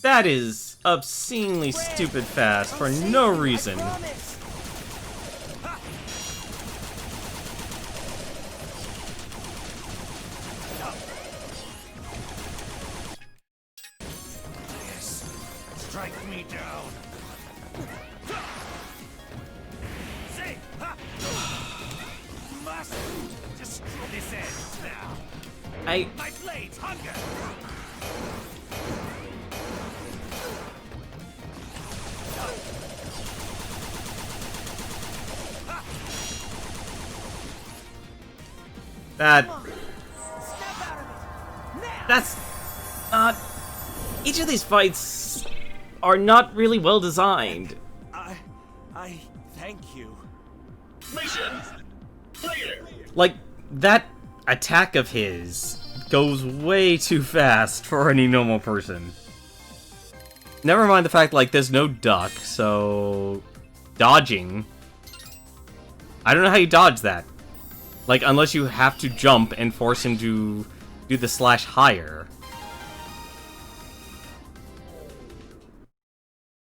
Speaker 1: That is obscenely stupid fast for no reason.
Speaker 6: Yes, strike me down. Say, ha! Must destroy this end now. My blades hunger.
Speaker 1: That's not... Each of these fights are not really well designed.
Speaker 6: I thank you.
Speaker 11: Mission clear.
Speaker 1: Like, that attack of his goes way too fast for any normal person. Never mind the fact, like, there's no duck, so... Dodging... I don't know how you dodge that. Like, unless you have to jump and force him to do the slash higher.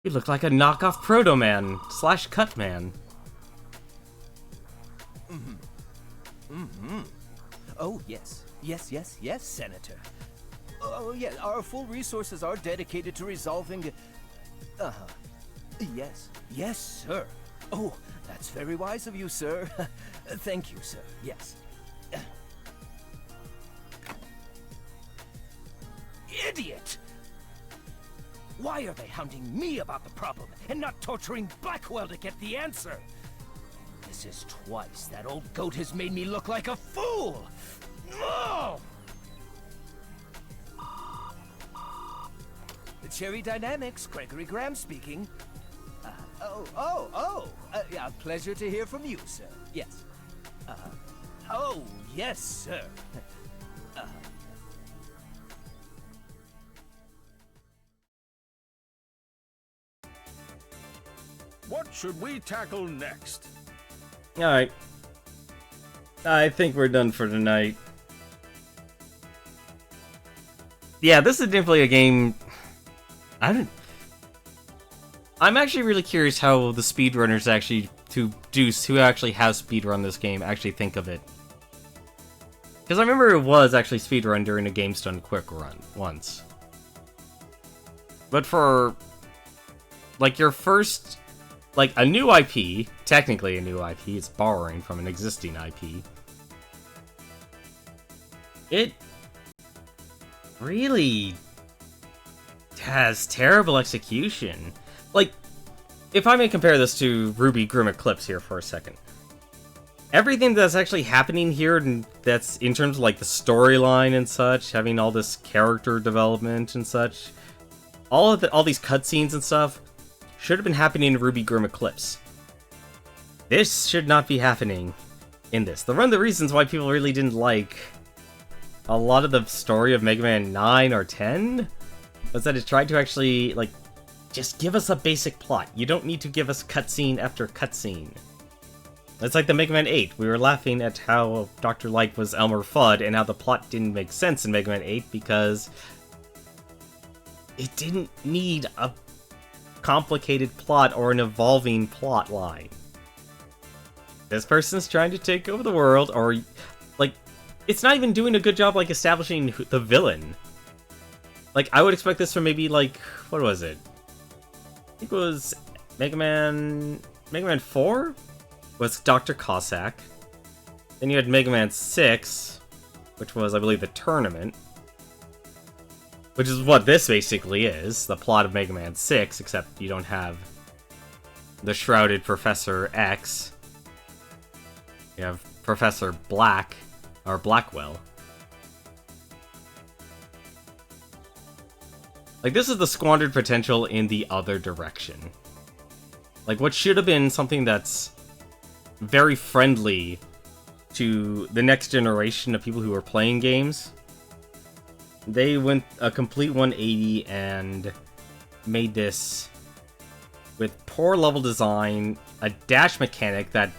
Speaker 1: You look like a knockoff Proto Man slash Cut Man.
Speaker 6: Oh, yes. Yes, Senator. Oh, yeah, our full resources are dedicated to resolving... Yes, sir. Oh, that's very wise of you, sir. Thank you, sir. Yes. Idiot! Why are they hounding me about the problem and not torturing Blackwell to get the answer? This is twice that old goat has made me look like a fool! No! Cherry Dynamics, Gregory Graham speaking. Yeah, pleasure to hear from you, sir. Yes. Oh, yes, sir.
Speaker 2: What should we tackle next?
Speaker 1: Alright. I think we're done for tonight. Yeah, this is definitely a game... I'm actually really curious how the speedrunners actually, who actually have speedrun this game, actually think of it. Because I remember it was actually speedrun during a Games Done Quick run, once. But for, like, your first, like, a new IP, technically a new IP, it's borrowing from an existing IP. It really has terrible execution. Like, if I may compare this to Ruby Grim Eclipse here for a second. Everything that's actually happening here, and that's in terms of, like, the storyline and such, having all this character development and such, all these cutscenes and stuff, should have been happening in Ruby Grim Eclipse. This should not be happening in this. One of the reasons why people really didn't like a lot of the story of Mega Man 9 or 10 was that it tried to actually, like, just give us a basic plot. You don't need to give us cutscene after cutscene. It's like the Mega Man 8. We were laughing at how Dr. Light was Elmer Fudd and how the plot didn't make sense in Mega Man 8 because it didn't need a complicated plot or an evolving plot line. This person's trying to take over the world, or, like, it's not even doing a good job, like, establishing the villain. Like, I would expect this from maybe, like, what was it? I think it was Mega Man 4? Was Dr. Cossack. Then you had Mega Man 6, which was, I believe, the tournament. Which is what this basically is, the plot of Mega Man 6, except you don't have the shrouded Professor X. You have Professor Black, or Blackwell. Like, this is the squandered potential in the other direction. Like, what should have been something that's very friendly to the next generation of people who are playing games, they went a complete 180 and made this with poor level design, a dash mechanic that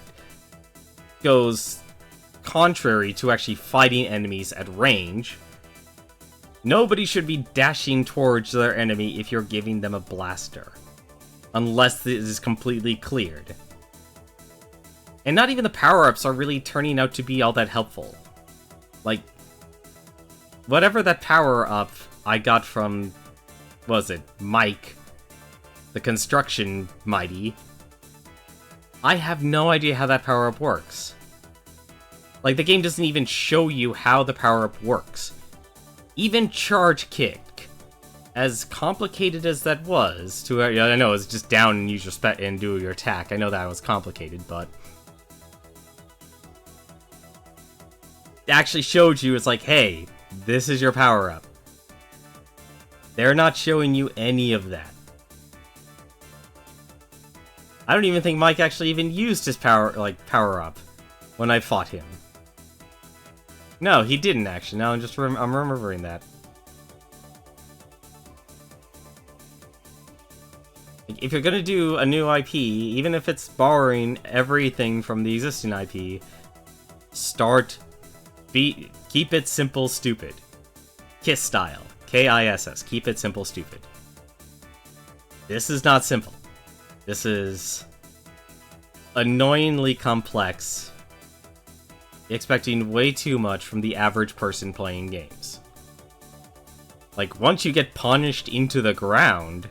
Speaker 1: goes contrary to actually fighting enemies at range. Nobody should be dashing towards their enemy if you're giving them a blaster, unless this is completely cleared. And not even the power-ups are really turning out to be all that helpful. Like, whatever that power-up I got from, what was it, Mike, the construction mighty, I have no idea how that power-up works. Like, the game doesn't even show you how the power-up works. Even Charge Kick, as complicated as that was, I know it's just down and use your and do your attack. I know that was complicated, but it actually showed you, it's like, hey, this is your power-up. They're not showing you any of that. I don't even think Mike actually even used his power-up when I fought him. No, he didn't actually. Now I'm remembering that. If you're gonna do a new IP, even if it's borrowing everything from the existing IP, keep it simple, stupid. KISS style. KISS. Keep it simple, stupid. This is not simple. This is annoyingly complex, expecting way too much from the average person playing games. Like, once you get punished into the ground,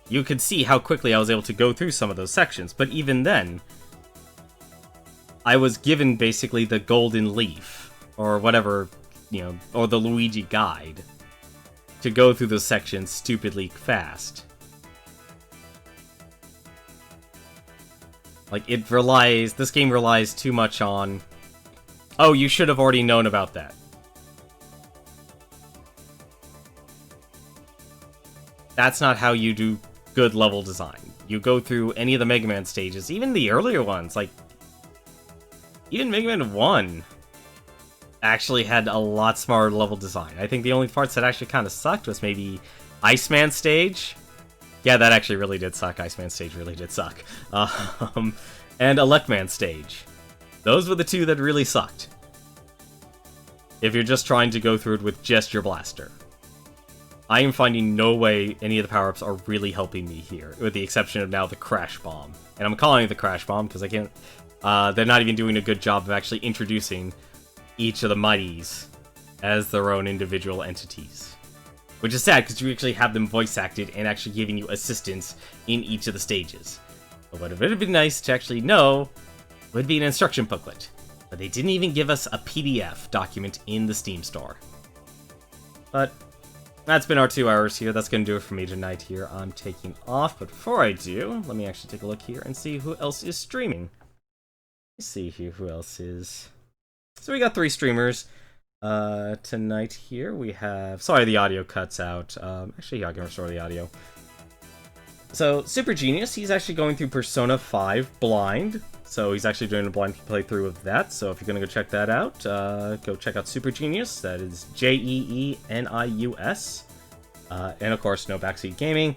Speaker 1: you could see how quickly I was able to go through some of those sections, but even then, I was given basically the golden leaf, or whatever, or the Luigi guide, to go through those sections stupidly fast. Like, this game relies too much on, oh, you should have already known about that. That's not how you do good level design. You go through any of the Mega Man stages, even the earlier ones, like, even Mega Man 1 actually had a lot smarter level design. I think the only parts that actually kind of sucked was maybe Iceman stage. Yeah, that actually really did suck. Iceman stage really did suck. And Electman stage. Those were the two that really sucked. If you're just trying to go through it with just your blaster. I am finding no way any of the power-ups are really helping me here, with the exception of now the Crash Bomb. And I'm calling it the Crash Bomb because I can't... they're not even doing a good job of actually introducing each of the Mighties as their own individual entities. Which is sad, because you actually have them voice acted and actually giving you assistance in each of the stages. But what would have been nice to actually know would be an instruction booklet. But they didn't even give us a PDF document in the Steam store. But that's been our 2 hours here. That's going to do it for me tonight here. I'm taking off, but before I do, let me actually take a look here and see who else is streaming. Let's see here who else is. So we got 3 streamers. Tonight here we have... Sorry, the audio cuts out. Actually, yeah, I can restore the audio. So, Super Genius, he's actually going through Persona 5 blind. So he's actually doing a blind playthrough of that. So if you're going to go check that out, go check out Super Genius. That is Jeenius. And of course, No Backseat Gaming.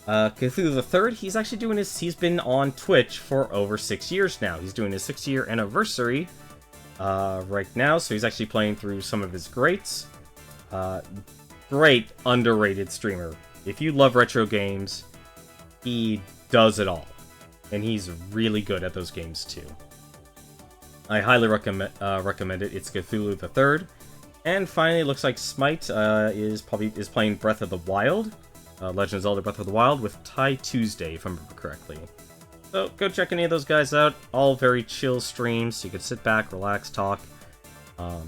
Speaker 1: Cthulhu the Third, he's actually doing he's been on Twitch for over 6 years now. He's doing his 6-year anniversary right now, so he's actually playing through some of his greats. Great underrated streamer. If you love retro games, he does it all. And he's really good at those games too. I highly recommend it. It's Cthulhu the Third. And finally, it looks like Smite is playing Breath of the Wild. Legend of Zelda Breath of the Wild with Ty Tuesday, if I remember correctly. So go check any of those guys out. All very chill streams, so you can sit back, relax, talk. I'll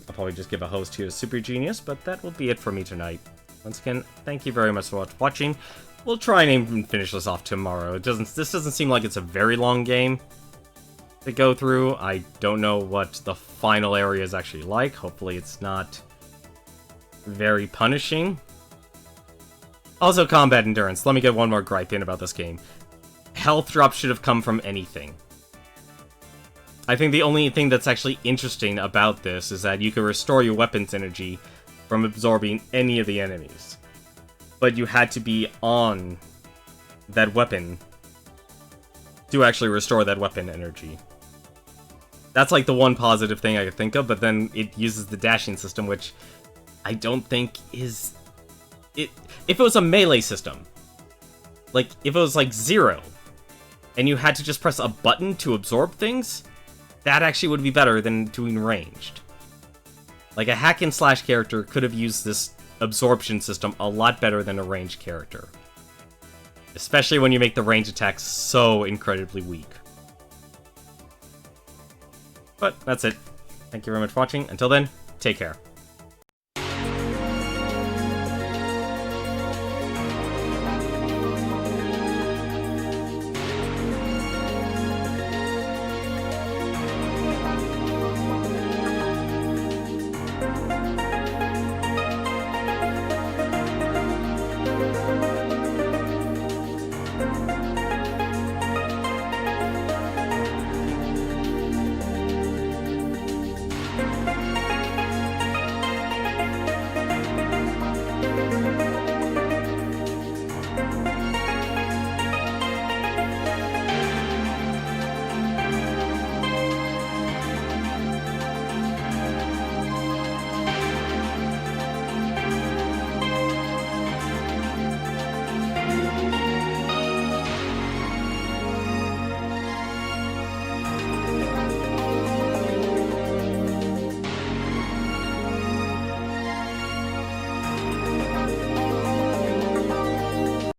Speaker 1: probably just give a host here to Super Genius, but that will be it for me tonight. Once again, thank you very much for watching. We'll try and even finish this off tomorrow. This doesn't seem like it's a very long game to go through. I don't know what the final area is actually like. Hopefully it's not very punishing. Also, combat endurance. Let me get one more gripe in about this game. Health drops should have come from anything. I think the only thing that's actually interesting about this is that you can restore your weapon's energy from absorbing any of the enemies. But you had to be on that weapon to actually restore that weapon energy. That's like the one positive thing I could think of, but then it uses the dashing system, which I don't think is... If it was a melee system, like, if it was like 0, and you had to just press a button to absorb things, that actually would be better than doing ranged. Like, a hack-and-slash character could have used this absorption system a lot better than a ranged character. Especially when you make the range attacks so incredibly weak. But that's it. Thank you very much for watching. Until then, take care.